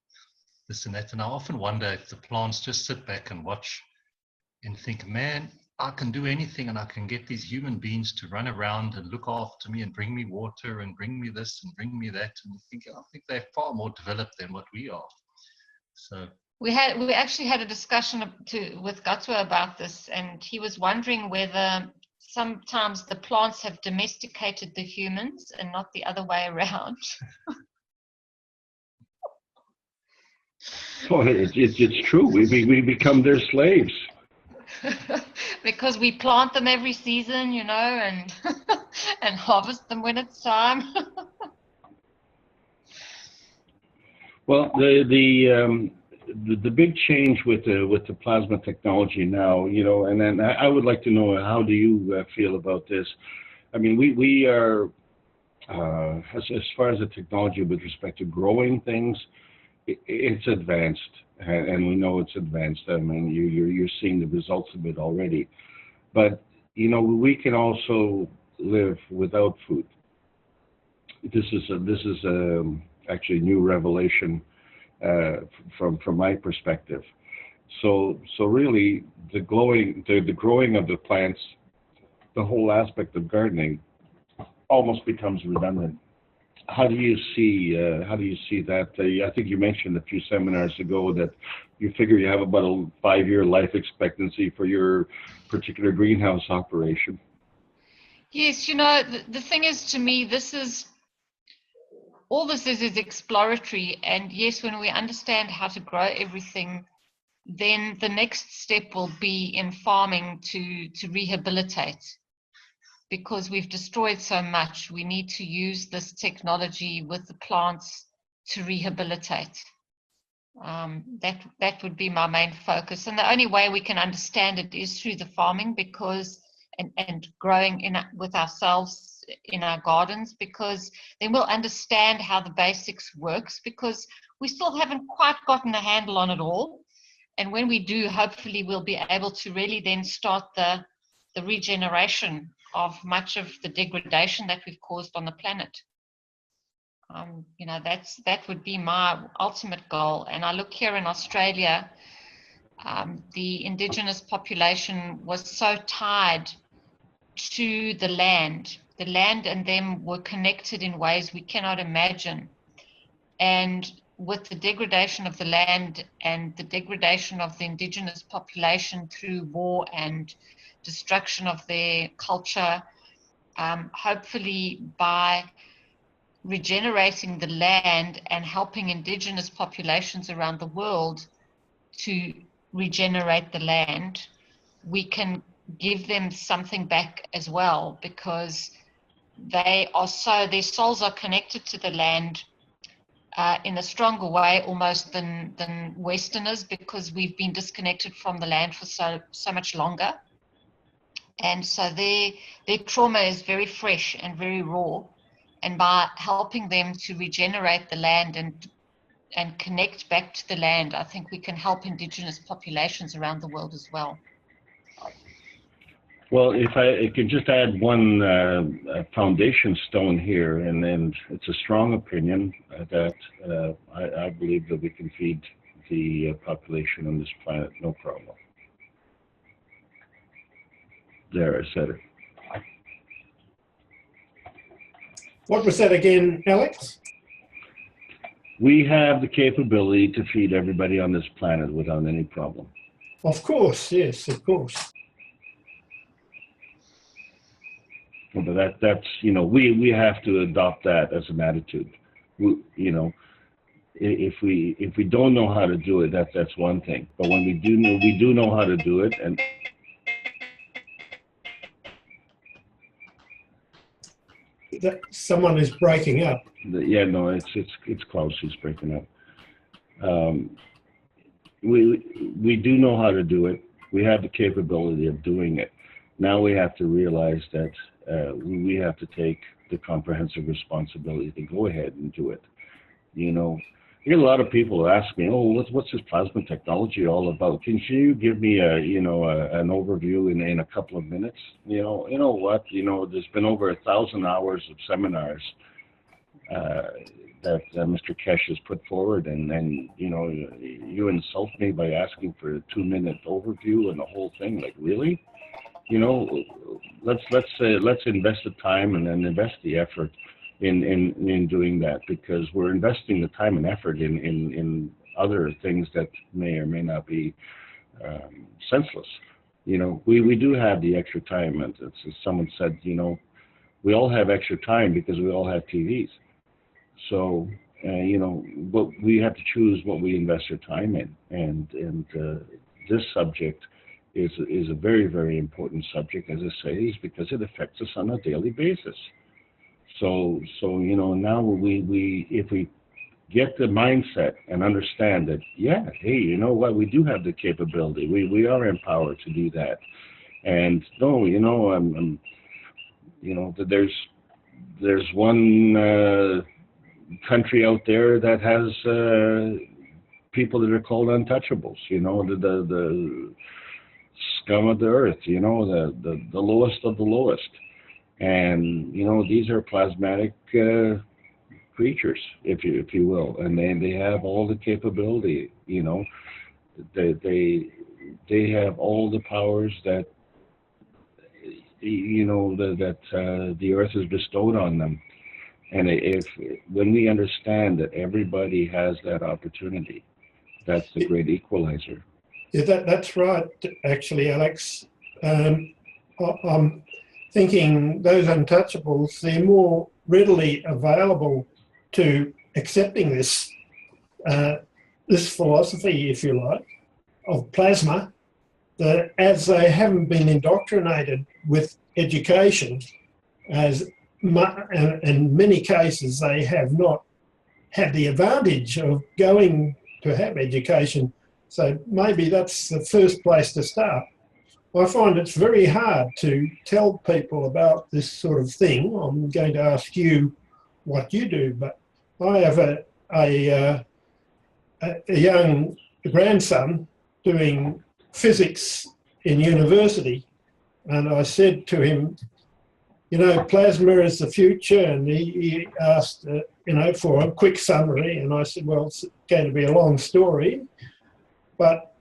this and that. And I often wonder if the plants just sit back and watch and think, man, I can do anything, and I can get these human beings to run around and look after me and bring me water and bring me this and bring me that. And I think they're far more developed than what we are. So we actually had a discussion with Gatwa about this, and he was wondering whether sometimes the plants have domesticated the humans and not the other way around. well, it's true. We become their slaves. Because we plant them every season, you know, and and harvest them when it's time. Well, the big change with the plasma technology now, you know, and then I would like to know, how do you feel about this? I mean, we are as far as the technology with respect to growing things, it's advanced, and we know it's advanced. I mean, you're seeing the results of it already. But you know, we can also live without food. This is actually a new revelation from my perspective. So really, the growing of the plants, the whole aspect of gardening, almost becomes redundant. How do you see that? I think you mentioned a few seminars ago that you figure you have about a 5-year life expectancy for your particular greenhouse operation. Yes, you know, the thing is, to me, all this is exploratory. And yes, when we understand how to grow everything, then the next step will be in farming to rehabilitate. Because we've destroyed so much, we need to use this technology with the plants to rehabilitate. That would be my main focus, and the only way we can understand it is through the farming, because and growing with ourselves in our gardens, because then we'll understand how the basics works, because we still haven't quite gotten a handle on it all. And when we do, hopefully we'll be able to really then start the regeneration of much of the degradation that we've caused on the planet. You know, that would be my ultimate goal. And I look here in Australia, the indigenous population was so tied to the land. The land and them were connected in ways we cannot imagine. And with the degradation of the land and the degradation of the indigenous population through war and destruction of their culture, hopefully by regenerating the land and helping indigenous populations around the world to regenerate the land, we can give them something back as well, because they are so, their souls are connected to the land in a stronger way almost than Westerners, because we've been disconnected from the land for so much longer. And so their trauma is very fresh and very raw. And by helping them to regenerate the land and connect back to the land, I think we can help Indigenous populations around the world as well. Well, if I could just add one foundation stone here, and then it's a strong opinion that I believe that we can feed the population on this planet, no problem. There, I said it. What was that again, Alex? We have the capability to feed everybody on this planet without any problem. Of course, yes, of course. But that's, you know, we have to adopt that as an attitude. You know, if we don't know how to do it, that's one thing. But when we do know how to do it, and someone is breaking up. Yeah, no, it's Klaus who's breaking up. We do know how to do it. We have the capability of doing it. Now we have to realize that we have to take the comprehensive responsibility to go ahead and do it. You know, I get a lot of people who ask me, "Oh, what's this plasma technology all about? Can you give me an overview in a couple of minutes?" You know what? You know, there's been over 1,000 hours of seminars that Mr. Keshe has put forward, and you know, you insult me by asking for a 2-minute overview and the whole thing. Like, really? You know, let's invest the time and then invest the effort in doing that, because we're investing the time and effort in other things that may or may not be senseless. You know, we do have the extra time, and as someone said, you know, we all have extra time because we all have TVs. So you know, but we have to choose what we invest our time in, and this subject is a very, very important subject, as I say, is because it affects us on a daily basis. So you know, now if we get the mindset and understand that, yeah, hey, you know what, we do have the capability, we are empowered to do that, and no, you know, you know, there's one country out there that has people that are called untouchables, you know, the scum of the earth, you know, the lowest of the lowest. And, you know, these are plasmatic creatures, if you will, and they have all the capability, you know, they have all the powers that, you know, that the earth has bestowed on them. And when we understand that everybody has that opportunity, that's the great equalizer. Yeah, that's right, actually, Alex. I'm thinking those untouchables, they're more readily available to accepting this philosophy, if you like, of plasma, that as they haven't been indoctrinated with education, as in many cases they have not had the advantage of going to have education. So maybe that's the first place to start. I find it's very hard to tell people about this sort of thing. I'm going to ask you what you do, but I have a young grandson doing physics in university, and I said to him, you know, plasma is the future, and he asked, you know, for a quick summary, and I said, well, it's going to be a long story, but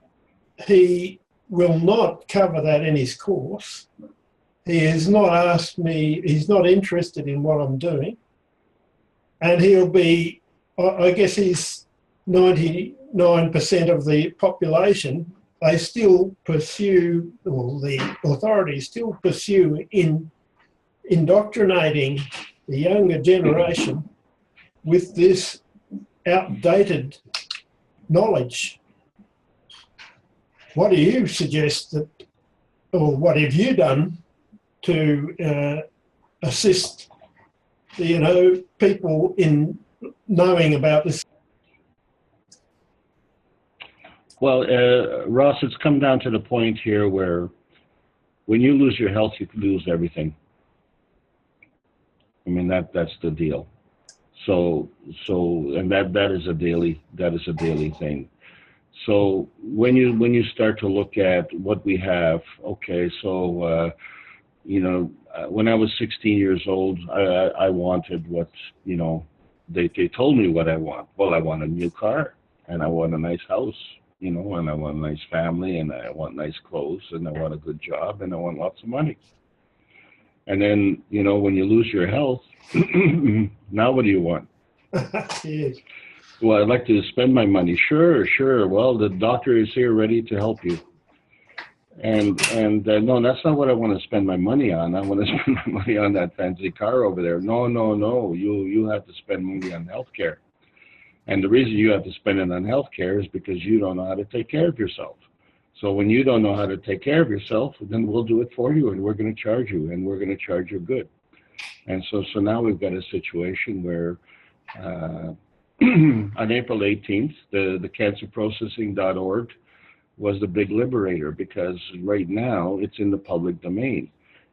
he will not cover that in his course. He has not asked me, he's not interested in what I'm doing, and he'll be, I guess he's 99% of the population, they still pursue, or the authorities still pursue in indoctrinating the younger generation with this outdated knowledge. What do you suggest that or what have you done to assist, people in knowing about this? Well, Ross, it's come down to the point here where when you lose your health, you lose everything. I mean, that's the deal. So and that is a daily thing. So when you start to look at what we have, okay, so when I was 16 years old, I wanted what, they told me what I want. Well, I want a new car, and I want a nice house, and I want a nice family, and I want nice clothes, and I want a good job, and I want lots of money. And then, when you lose your health, now what do you want? Yes. Well, I'd like to spend my money. Sure. Well, the doctor is here ready to help you. And no, that's not what I want to spend my money on. I want to spend my money on that fancy car over there. No. You have to spend money on healthcare. And the reason you have to spend it on healthcare is because you don't know how to take care of yourself. So when you don't know how to take care of yourself, then we'll do it for you, and we're going to charge you, and we're going to charge you good. And so now we've got a situation where on April 18th, the cancerprocessing.org was the big liberator, because right now it's in the public domain.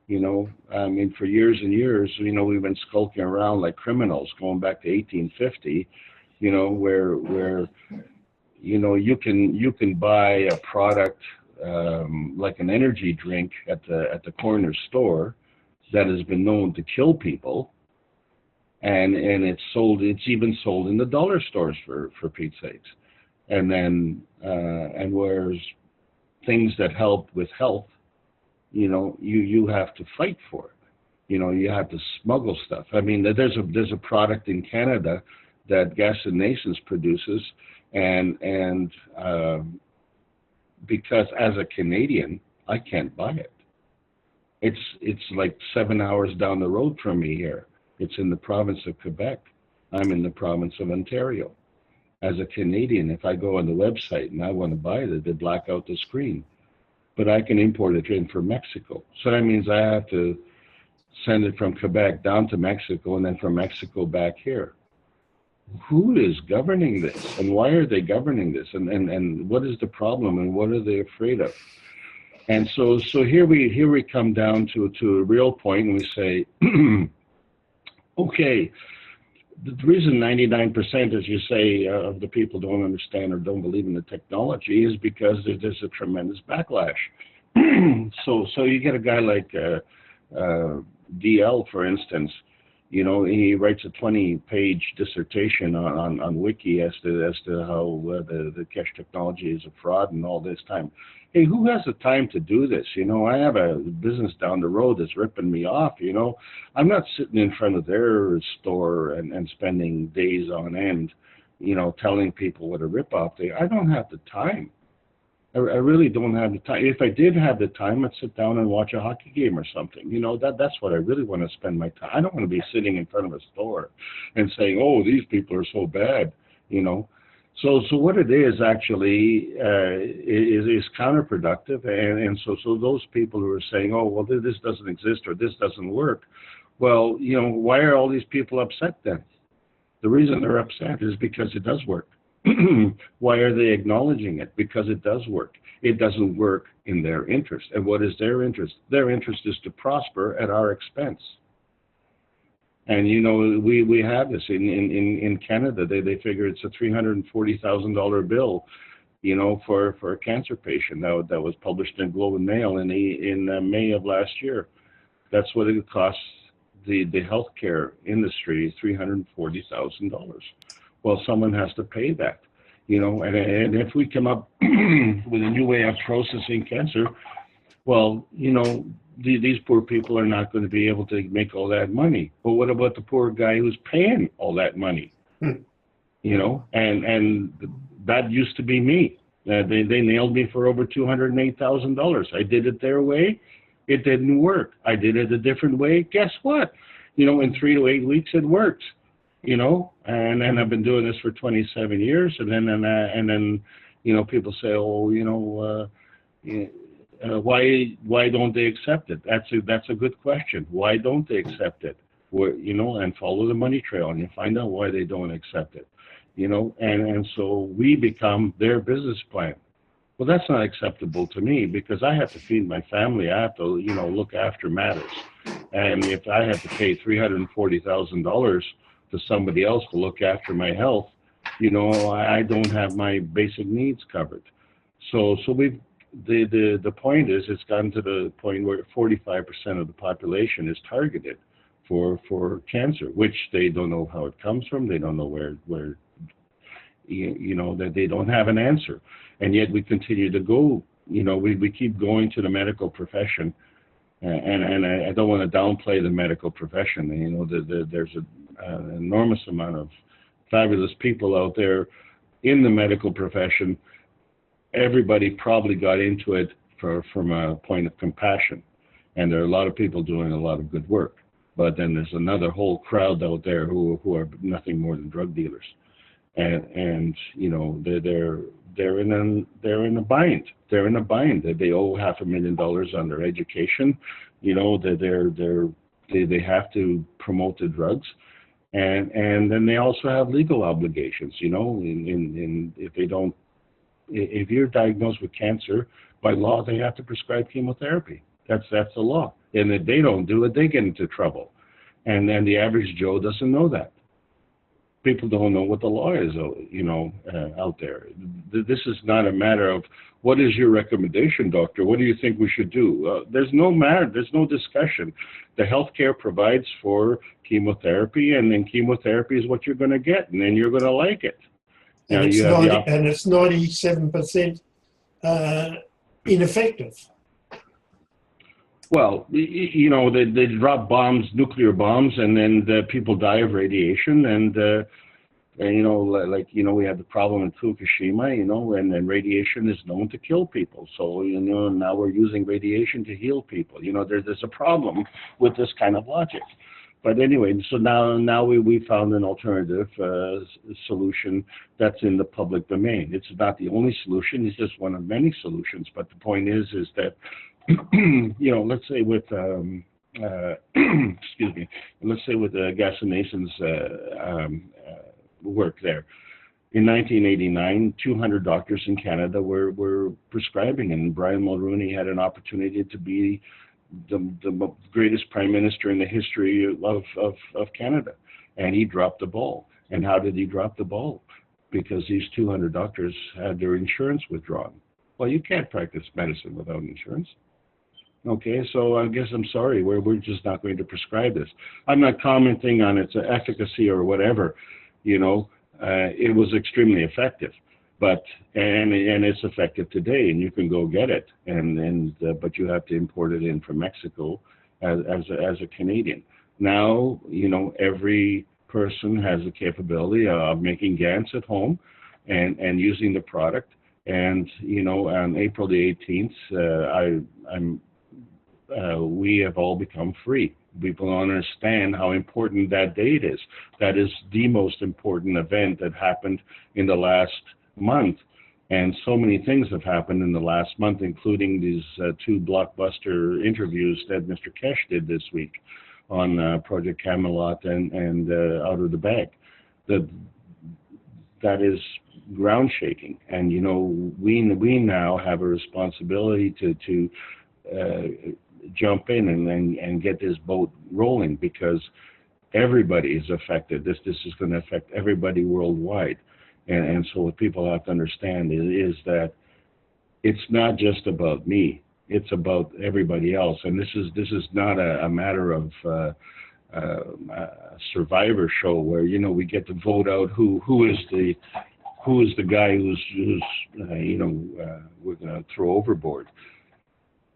I mean, for years and years, we've been skulking around like criminals going back to 1850, where you can buy a product like an energy drink at the corner store that has been known to kill people, and it's even sold in the dollar stores for Pete's sakes. And then and whereas things that help with health, you have to fight for it. You have to smuggle stuff. I mean, there's a product in Canada that Gas and Nations produces, and because as a Canadian, I can't buy it. It's like 7 hours down the road from me here. It's in the province of Quebec. I'm in the province of Ontario. As a Canadian, if I go on the website and I want to buy it, they black out the screen. But I can import it in from Mexico. So that means I have to send it from Quebec down to Mexico, and then from Mexico back here. Who is governing this, and why are they governing this, and what is the problem, and what are they afraid of? And so here we come down to a real point, and we say, okay, the reason 99%, as you say, of the people don't understand or don't believe in the technology is because there's a tremendous backlash. So you get a guy like DL, for instance. He writes a 20-page dissertation on Wiki as to how the Keshe technology is a fraud and all this time. Hey, who has the time to do this? I have a business down the road that's ripping me off. I'm not sitting in front of their store and spending days on end, telling people what a ripoff they are. I don't have the time. I really don't have the time. If I did have the time, I'd sit down and watch a hockey game or something. That's what I really want to spend my time. I don't want to be sitting in front of a store and saying, oh, these people are so bad, So what it is actually is counterproductive. And so those people who are saying, oh, well, this doesn't exist or this doesn't work. Well, why are all these people upset then? The reason they're upset is because it does work. Why are they acknowledging it? Because it does work. It doesn't work in their interest. And what is their interest? Their interest is to prosper at our expense. And we have this in Canada. They figure it's a $340,000 bill, for a cancer patient. That was published in Globe and Mail in May of last year. That's what it costs the healthcare industry, $340,000. Well, someone has to pay that, and if we come up with a new way of processing cancer, well, these poor people are not going to be able to make all that money. But what about the poor guy who's paying all that money? And that used to be me. They nailed me for over $208,000. I did it their way. It didn't work. I did it a different way. Guess what? In 3 to 8 weeks, it worked. And then I've been doing this for 27 years. And then people say, oh, why don't they accept it? That's a good question. Why don't they accept it? And follow the money trail, and you find out why they don't accept it. And so we become their business plan. Well, that's not acceptable to me, because I have to feed my family. I have to, look after matters. And if I have to pay $340,000 to somebody else to look after my health, I don't have my basic needs covered. So the point is, it's gotten to the point where 45% of the population is targeted for cancer, which they don't know how it comes from. They don't know where that they don't have an answer. And yet we continue to go, we keep going to the medical profession. And I don't want to downplay the medical profession. There's an enormous amount of fabulous people out there in the medical profession. Everybody probably got into it from a point of compassion. And there are a lot of people doing a lot of good work. But then there's another whole crowd out there who are nothing more than drug dealers. And they're in a bind. They're in a bind. They owe $500,000 on their education. They have to promote the drugs, and then they also have legal obligations. If you're diagnosed with cancer, by law they have to prescribe chemotherapy. That's the law. And if they don't do it, they get into trouble. And then the average Joe doesn't know that. People don't know what the law is, out there. This is not a matter of, what is your recommendation, doctor? What do you think we should do? There's no discussion. The healthcare provides for chemotherapy, and then chemotherapy is what you're going to get, and then you're going to like it. And it's 97% ineffective. Well, they drop bombs, nuclear bombs, and then the people die of radiation. And we had the problem in Fukushima, and then radiation is known to kill people. So, now we're using radiation to heal people. There's a problem with this kind of logic. But anyway, so now we found an alternative solution that's in the public domain. It's not the only solution. It's just one of many solutions. But the point is that let's say with excuse me, let's say with Gasson-Mason's work there. In 1989, 200 doctors in Canada were prescribing, and Brian Mulroney had an opportunity to be the greatest prime minister in the history of Canada, and he dropped the ball. And how did he drop the ball? Because these 200 doctors had their insurance withdrawn. Well, you can't practice medicine without insurance. Okay, so I guess I'm sorry, we're just not going to prescribe this. I'm not commenting on its efficacy or whatever. It was extremely effective, but it's effective today, and you can go get it, but you have to import it in from Mexico as a Canadian. Now, every person has the capability of making GANs at home and using the product. And on April the 18th, we have all become free. People don't understand how important that date is. That is the most important event that happened in the last month. And so many things have happened in the last month, including these two blockbuster interviews that Mr. Keshe did this week on Project Camelot and Out of the Bag. That is ground shaking. And, we now have a responsibility to jump in and get this boat rolling, because everybody is affected. This is going to affect everybody worldwide. And so what people have to understand is that it's not just about me. It's about everybody else. And this is not a matter of a Survivor show where, we get to vote out who is the guy who's we're going to throw overboard.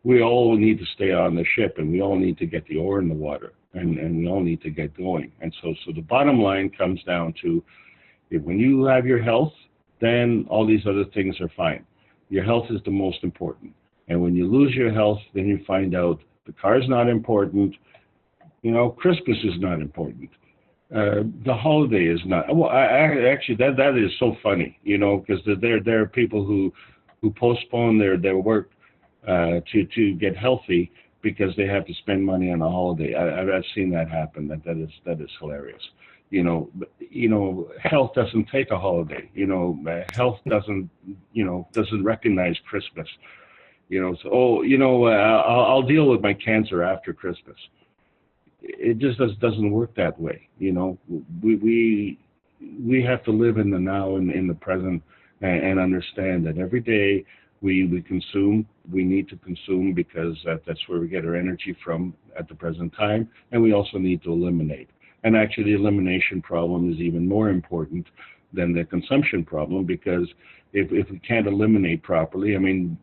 We all need to stay on the ship, and we all need to get the oar in the water, and we all need to get going. And so the bottom line comes down to, when you have your health, then all these other things are fine. Your health is the most important. And when you lose your health, then you find out the car's not important, Christmas is not important. The holiday is not. Well, actually, that is so funny, because there are people who postpone their work to get healthy because they have to spend money on a holiday. I've seen that happen. That is hilarious. Health doesn't take a holiday. Health doesn't recognize Christmas. I'll deal with my cancer after Christmas. It just doesn't work that way. We have to live in the now and in the present, and understand that every day we consume, we need to consume because that's where we get our energy from at the present time, and we also need to eliminate. And actually, the elimination problem is even more important than the consumption problem, because if we can't eliminate properly, I mean,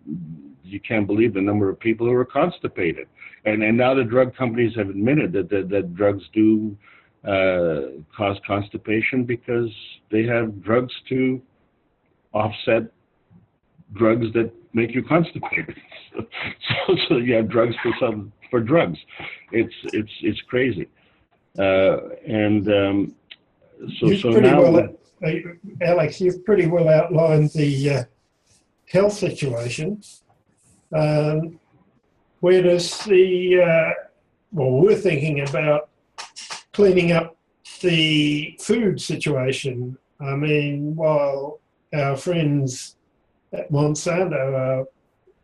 you can't believe the number of people who are constipated. And now the drug companies have admitted that drugs do cause constipation because they have drugs to offset drugs that make you constipated. So you have drugs for drugs. It's crazy. So now, Alex, you've pretty well outlined the health situation. Where does we're thinking about cleaning up the food situation. I mean, while our friends at Monsanto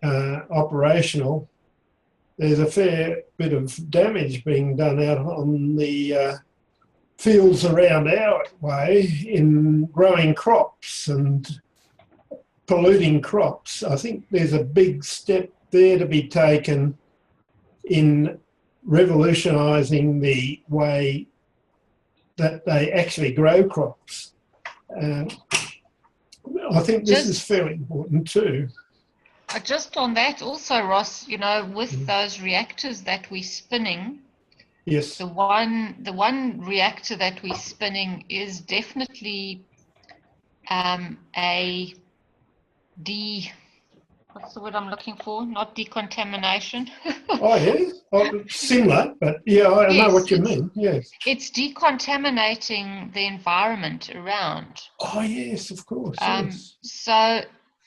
are operational, there's a fair bit of damage being done out on the fields around our way in growing crops and polluting crops. I think there's a big step there to be taken in revolutionising the way that they actually grow crops. I think this is fairly important too. Just on that also, Ross, with those reactors that we're spinning, yes, the one reactor that we're spinning is definitely what's the word I'm looking for? Not decontamination. Oh, yeah. Oh, similar, but yeah, I know what you mean. Yes. It's decontaminating the environment around. Oh, yes, of course. Yes. So,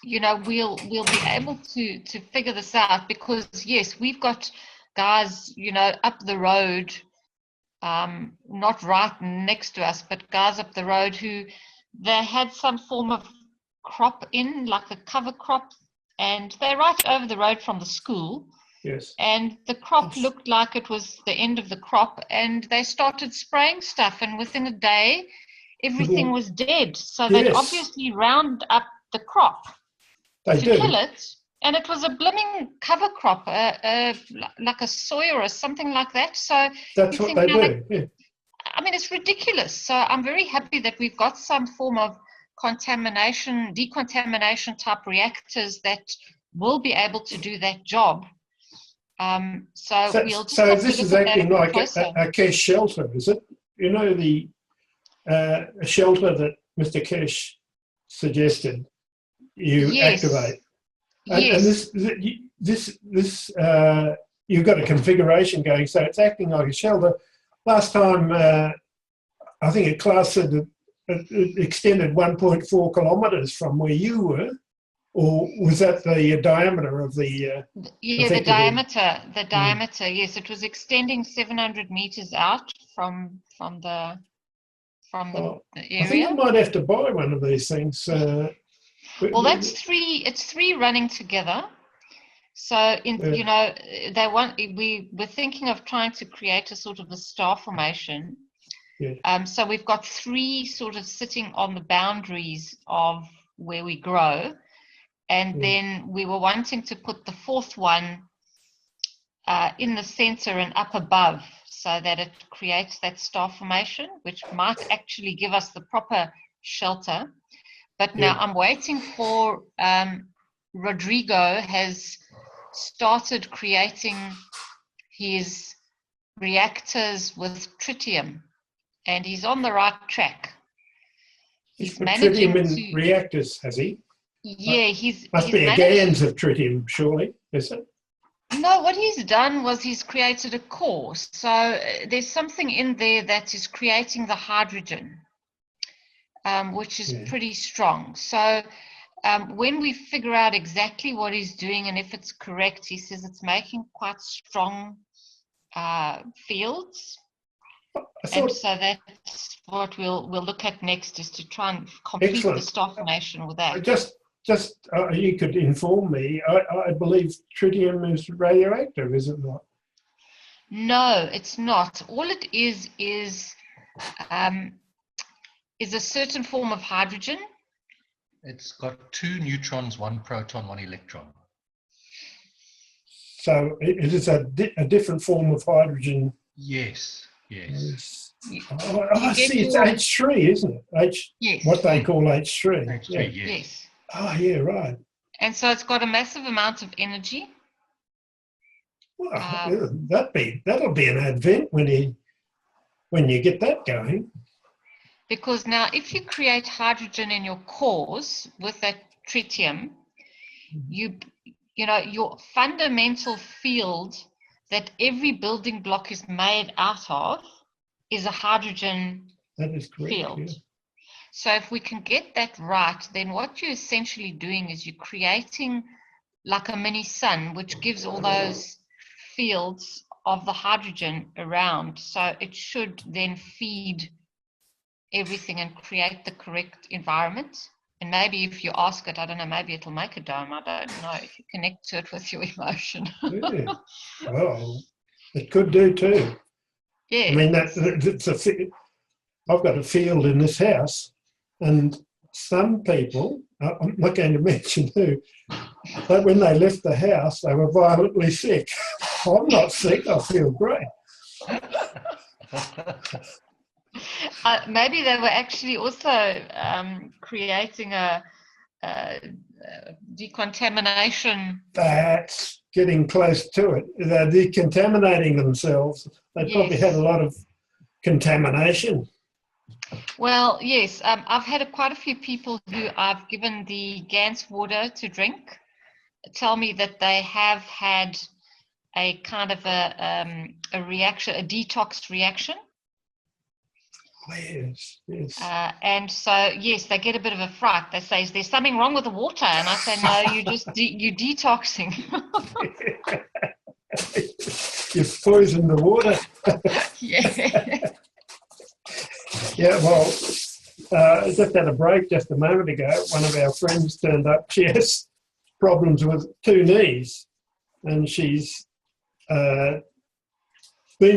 we'll be able to figure this out because, yes, we've got guys, up the road, not right next to us, but guys up the road who they had some form of crop in, like a cover crop, and they're right over the road from the school. Yes. And the crop looked like it was the end of the crop, and they started spraying stuff, and within a day, everything was dead. So they'd obviously round up the crop to kill it, and it was a blooming cover crop, like a soy or something like that. So that's what they do. Yeah. I mean, it's ridiculous. So I'm very happy that we've got some form of decontamination type reactors that will be able to do that job. So this is acting like a Keshe shelter, is it? The shelter that Mr. Keshe suggested you activate. And this you've got a configuration going, so it's acting like a shelter. Last time, I think a class said that it extended 1.4 kilometres from where you were, or was that the diameter of the? The diameter. Yes, it was extending 700 meters out from the area. I think I might have to buy one of these things. Well, that's three. It's three running together. So we were thinking of trying to create a sort of a star formation. Yeah. So we've got three sort of sitting on the boundaries of where we grow. And then we were wanting to put the fourth one in the center and up above so that it creates that star formation, which might actually give us the proper shelter. But now I'm waiting for Rodrigo has started creating his reactors with tritium, and he's on the right track. He's put tritium in reactors, has he? Yeah, must be a GANs of tritium, surely, is it? No, what he's done was he's created a core. So there's something in there that is creating the hydrogen, which is pretty strong. So when we figure out exactly what he's doing and if it's correct, he says it's making quite strong fields. And so that's what we'll look at next, is to try and complete the star formation with that. Just you could inform me. I believe tritium is radioactive, is it not? No, it's not. All it is a certain form of hydrogen. It's got 2 neutrons, 1 proton, 1 electron. So it is a different form of hydrogen. Yes, yes. I see, it's H3, isn't it? Yes. What they call H3. H3, yes. Oh, yeah, right. And so it's got a massive amount of energy. Well, that'll be an advent when you get that going. Because now, if you create hydrogen in your cores with that tritium, you know your fundamental field that every building block is made out of is a hydrogen field. Yeah. So if we can get that right, then what you're essentially doing is you're creating like a mini sun, which gives all those fields of the hydrogen around. So it should then feed everything and create the correct environment. And maybe if you ask it, I don't know, maybe it'll make a dome. I don't know, if you connect to it with your emotion. Yeah. Well, it could do too. Yeah. I mean, I've got a field in this house, and some people, I'm not going to mention who, but when they left the house, they were violently sick. I'm not sick, I feel great. Maybe they were actually also creating a decontamination. That's getting close to it. They're decontaminating themselves. They probably had a lot of contamination. Well, yes, I've had quite a few people who I've given the Gans water to drink tell me that they have had a kind of a reaction, a detox reaction. Yes, yes. And so, yes, they get a bit of a fright. They say, is there something wrong with the water? And I say, no, you just you're detoxing. You've poisoned the water. Yeah. Yeah, well, I just had a break just a moment ago. One of our friends turned up. She has problems with 2 knees, and she's been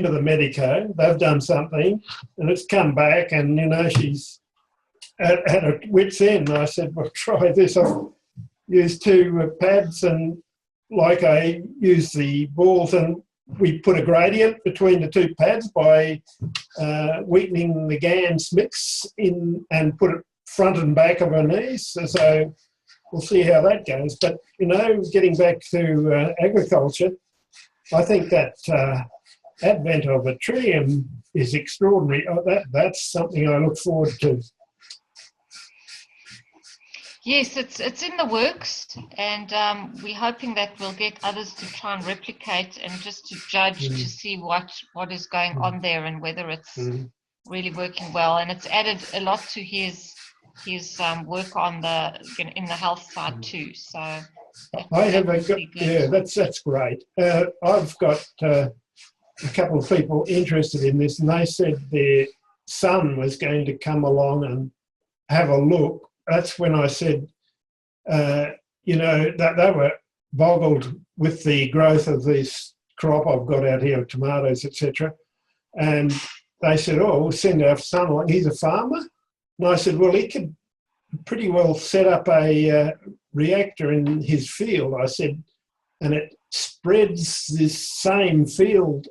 to the medico. They've done something, and it's come back, and, you know, she's at her wit's end. I said, well, try this. I've used 2 pads, and like I used the balls, and we put a gradient between the 2 pads by weakening the Gans mix in and put it front and back of her knees. So we'll see how that goes. But, you know, getting back to agriculture, I think that advent of a tritium is extraordinary. That's something I look forward to. Yes, it's in the works, and we're hoping that we'll get others to try and replicate and just to judge to see what is going on there and whether it's really working well. And it's added a lot to his work on in the health side too. So that's great. I've got a couple of people interested in this, and they said their son was going to come along and have a look. That's when I said, you know, that they were boggled with the growth of this crop I've got out here, tomatoes, etc. And they said, oh, we'll send our son along. He's a farmer. And I said, well, he could pretty well set up a reactor in his field. I said, and it spreads this same field,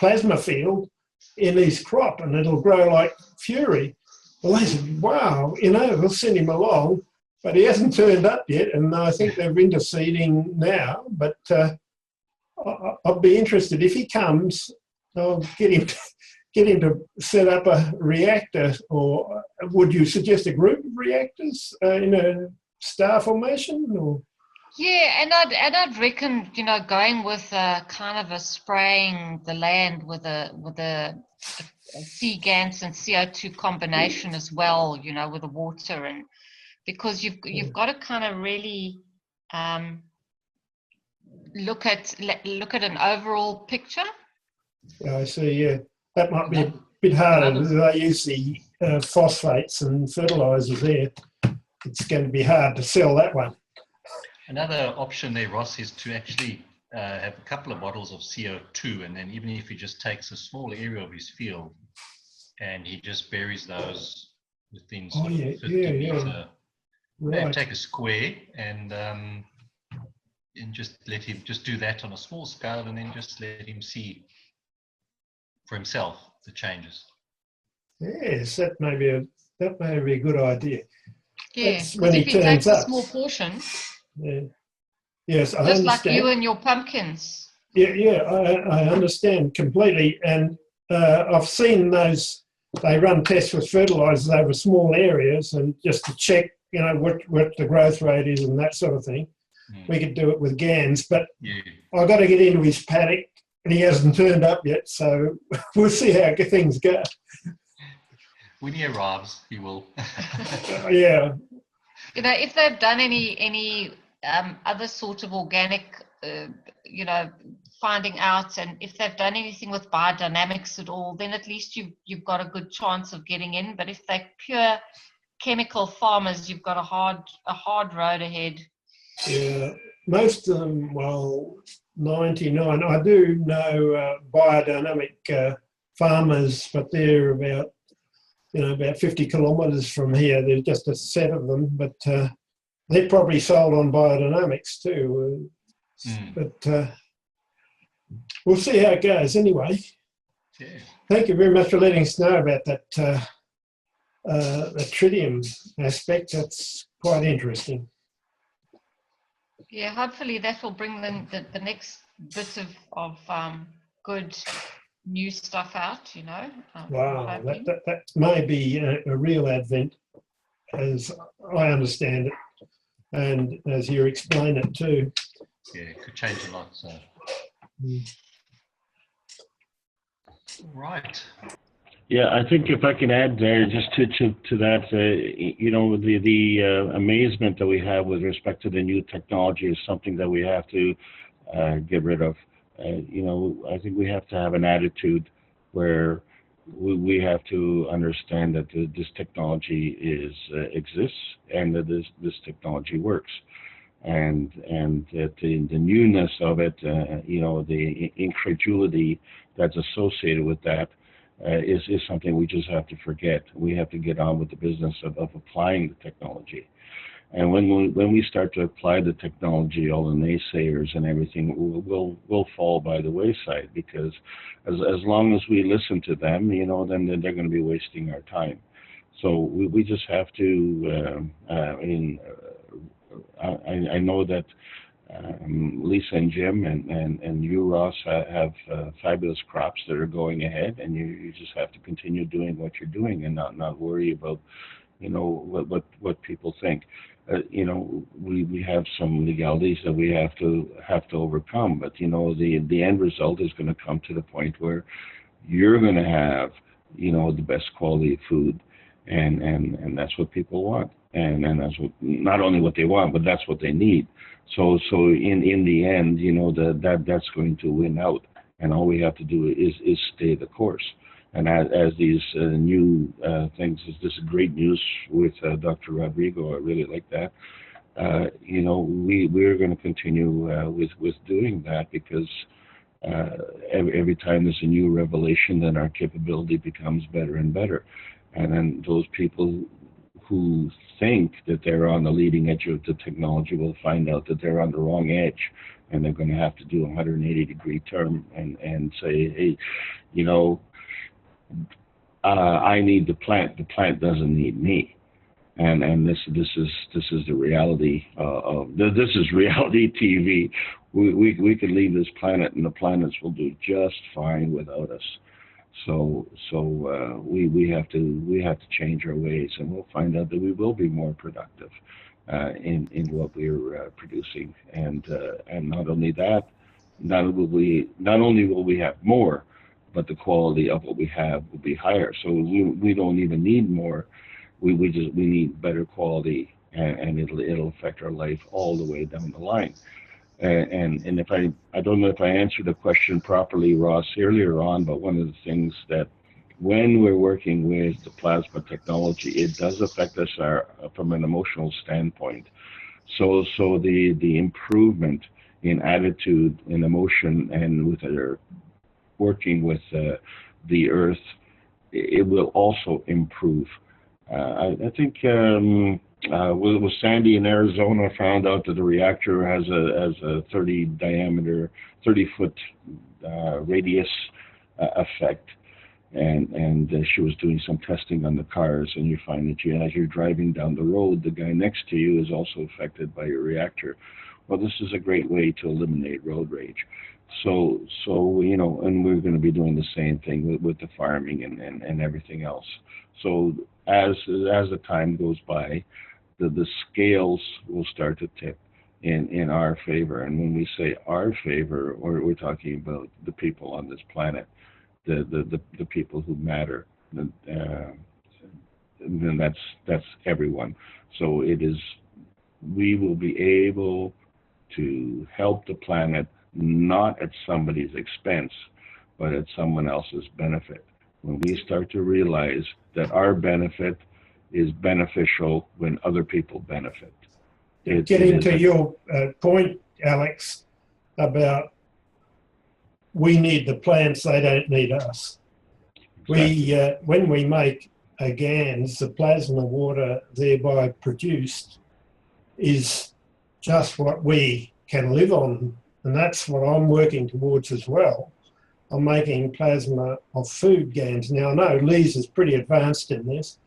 plasma field, in his crop, and it'll grow like fury. Well, they said, wow, you know, we'll send him along, but he hasn't turned up yet, and I think they're into seeding now, but I'll be interested. If he comes, I'll get him to set up a reactor, or would you suggest a group of reactors in a star formation? Or? Yeah, and I'd reckon, you know, going with kind of a spraying the land with a C-GANS and CO2 combination as well, you know, with the water, and because you've got to kind of really look at an overall picture. Yeah, I see. Yeah, that might be a bit harder because they use the phosphates and fertilizers there. It's going to be hard to sell that one. Another option there, Ross, is to actually have a couple of bottles of CO2, and then even if he just takes a small area of his field and he just buries those within sort of 50 meter, right. take a square and just let him just do that on a small scale, and then just let him see for himself the changes. Yes, that may be a good idea. Yeah, that's when if he he takes turns up. a small portion, Yeah. Yes, I just understand. like you and your pumpkins. Yeah, I understand completely. And I've seen those, they run tests with fertilizers over small areas and just to check, what the growth rate is and that sort of thing. We could do it with GANs, but I've got to get into his paddock and he hasn't turned up yet, so we'll see how things go. When he arrives, he will. Yeah. If they've done any other sort of organic, finding out, and if they've done anything with biodynamics at all, then at least you've got a good chance of getting in. But if they're pure chemical farmers, you've got a hard road ahead. Yeah, most of them, well, 99. I do know biodynamic farmers, but they're about 50 kilometres from here. There's just a set of them, but they're probably sold on biodynamics too. But we'll see how it goes anyway. Yeah. Thank you very much for letting us know about that the tritium aspect. That's quite interesting. Yeah, hopefully that will bring the next bit of good new stuff out, Wow, that may be a real advent, as I understand it, and as you explain it too. Yeah, it could change a lot. So, right. Yeah, I think if I can add there just to that, the amazement that we have with respect to the new technology is something that we have to get rid of. I think we have to have an attitude where we have to understand that this technology exists and that this technology works, and that the newness of it, the incredulity that's associated with that. Is something we just have to forget. We have to get on with the business of applying the technology. And when we start to apply the technology, all the naysayers and everything will fall by the wayside, because as long as we listen to them, then they're going to be wasting our time. So we just have to. I know that Lisa and Jim and you, Ross, have fabulous crops that are going ahead, and you just have to continue doing what you're doing and not worry about what people think. We have some legalities that we have to overcome, but the end result is going to come to the point where you're going to have the best quality of food, and that's what people want, and that's what, not only what they want, but that's what they need. So in the end, that's going to win out, and all we have to do is stay the course. And as these new things, this is great news with Dr. Rodrigo. I really like that. We're going to continue with doing that, because every time there's a new revelation, then our capability becomes better and better. And then those people who think that they're on the leading edge of the technology will find out that they're on the wrong edge, and they're going to have to do a 180-degree turn and say, hey, I need the plant doesn't need me. And this is the reality this is reality TV. We could leave this planet, and the planets will do just fine without us. So we have to change our ways, and we'll find out that we will be more productive in what we're producing, and not only that, not only will we have more, but the quality of what we have will be higher. So we don't even need more. We need better quality and it'll affect our life all the way down the line. And if I don't know if I answered the question properly, Ross, earlier on, but one of the things that when we're working with the plasma technology, it does affect us from an emotional standpoint. So the improvement in attitude and emotion, and with working with the earth, it will also improve. I think with Sandy in Arizona found out that the reactor has a 30-foot radius effect, and she was doing some testing on the cars, and you find that as you're driving down the road, the guy next to you is also affected by your reactor. Well, this is a great way to eliminate road rage. So and we're going to be doing the same thing with the farming and everything else. So as the time goes by, the scales will start to tip in our favor. And when we say our favor, we're talking about the people on this planet, the people who matter. And that's everyone. So we will be able to help the planet, not at somebody's expense, but at someone else's benefit. When we start to realize that our benefit is beneficial when other people benefit. Getting to your point, Alex, about we need the plants, they don't need us. Exactly. When we make GANs, the plasma water thereby produced is just what we can live on, and that's what I'm working towards as well. I'm making plasma of food GANs. Now, I know Lee's is pretty advanced in this.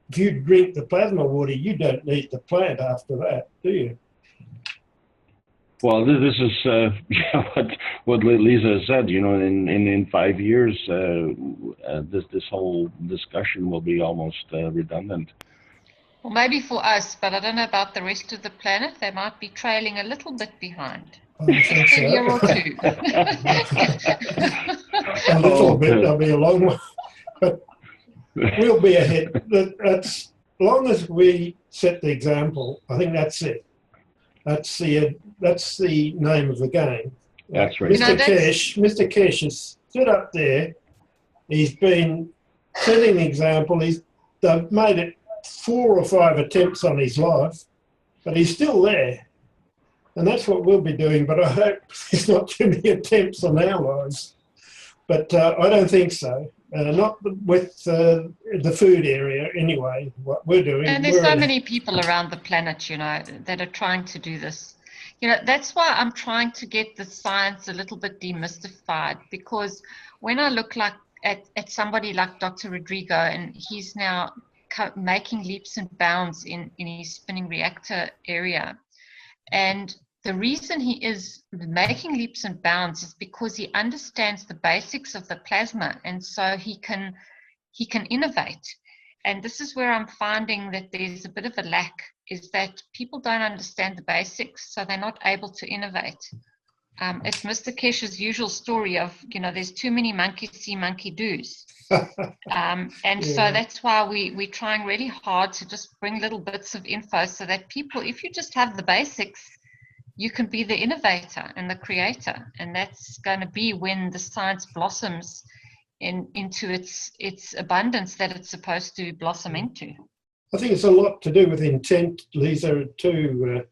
If you drink the plasma water, you don't need the plant after that, do you? Well, this is what Lisa said. In 5 years, this whole discussion will be almost redundant. Well, maybe for us, but I don't know about the rest of the planet. They might be trailing a little bit behind. I think so. A year or two. A little bit, there'll be a long one. But we'll be ahead. As long as we set the example, I think that's it. That's the name of the game. That's right. Mr. Keshe has stood up there. He's been setting the example. They've made it 4 or 5 attempts on his life, but he's still there. And that's what we'll be doing, but I hope there's not too many attempts on our lives. But I don't think so. Not with the food area anyway, what we're doing. And there's so many people around the planet, that are trying to do this. That's why I'm trying to get the science a little bit demystified, because when I look at somebody like Dr. Rodrigo, and he's now making leaps and bounds in his spinning reactor area. And the reason he is making leaps and bounds is because he understands the basics of the plasma, and so he can innovate. And this is where I'm finding that there's a bit of a lack, is that people don't understand the basics, so they're not able to innovate. It's Mr. Keshe's usual story of, there's too many monkeys see, monkey do's. So that's why we're trying really hard to just bring little bits of info so that people, if you just have the basics, you can be the innovator and the creator. And that's going to be when the science blossoms into its abundance that it's supposed to blossom into. I think it's a lot to do with intent, Lisa, too.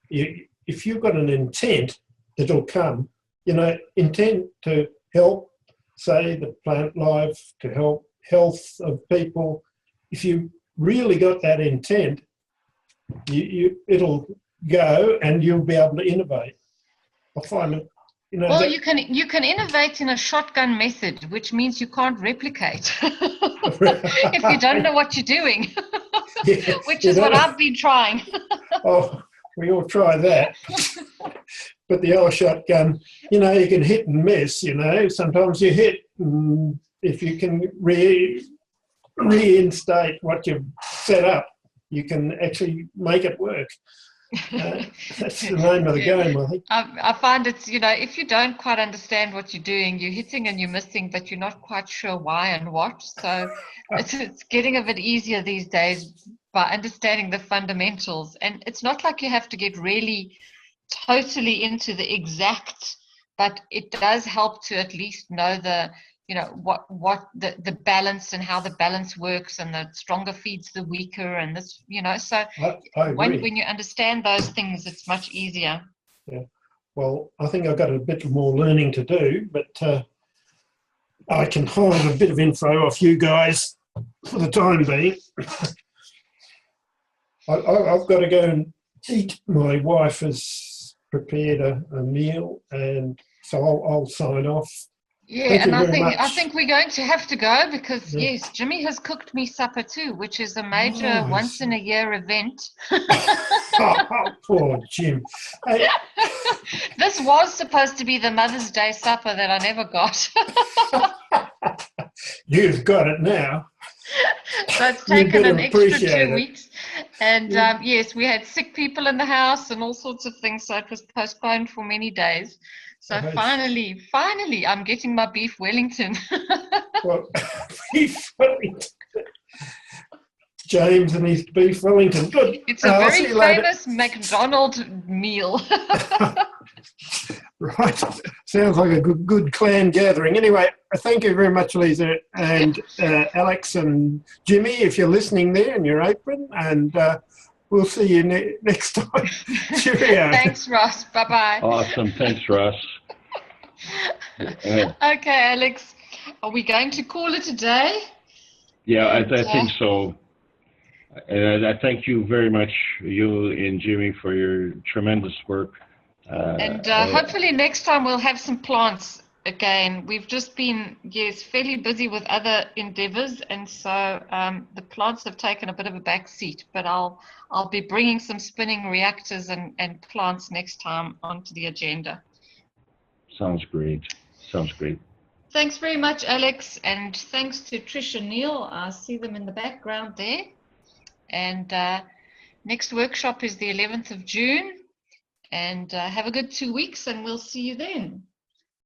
If you've got an intent, it'll come. Intent to help, say, the plant life, to help health of people. If you really got that intent, it'll go and you'll be able to innovate. I find it, well, you can innovate in a shotgun method, which means you can't replicate if you don't know what you're doing, which is what I've been trying. Oh, we all try that. But the old shotgun, you can hit and miss, Sometimes you hit, and if you can reinstate what you've set up, you can actually make it work. That's the name of the game, I think. I find it's, you know, if you don't quite understand what you're doing, you're hitting and you're missing, but you're not quite sure why and what. So it's getting a bit easier these days by understanding the fundamentals. And it's not like you have to get really totally into the exact, but it does help to at least know the, you know, what the balance and how the balance works, and the stronger feeds the weaker, and this, you know, so I agree. when you understand those things, it's much easier. Yeah. Well, I think I've got a bit more learning to do, but I can hide a bit of info off you guys for the time being. I've got to go and eat. My wife has prepared a meal, and so I'll sign off. Yeah, Thank and you very much. I think we're going to have to go because Yeah. yes, Jimmy has cooked me supper too, which is a major Nice. once in a year event. Oh, poor Jim. Hey, This was supposed to be the Mother's Day supper that I never got. you've got it now. So it's You taken better an extra appreciate 2 it. weeks. And Yeah. yes, we had sick people in the house and all sorts of things, so it was postponed for many days. So Nice. finally, I'm getting my beef Wellington. Well, beef Wellington. James and his beef Wellington. Good. It's a I'll very see you later. famous McDonald meal. Right. Sounds like a good clan gathering. Anyway, thank you very much, Lisa, and Alex and Jimmy, if you're listening there in your apron, and we'll see you next time. Cheerio. Thanks, Ross. Bye-bye. Awesome. Thanks, Russ. Okay, Alex. Are we going to call it a day? Yeah, I think so. And I thank you very much, you and Jimmy, for your tremendous work. And hopefully next time we'll have some plants again. We've just been, yes, fairly busy with other endeavors, and so the plants have taken a bit of a back seat, but I'll be bringing some spinning reactors and plants next time onto the agenda. Sounds great. Sounds great. Thanks very much, Alex, and thanks to Trish and Neil. I see them in the background there. And next workshop is the 11th of June. And have a good 2 weeks, and we'll see you then.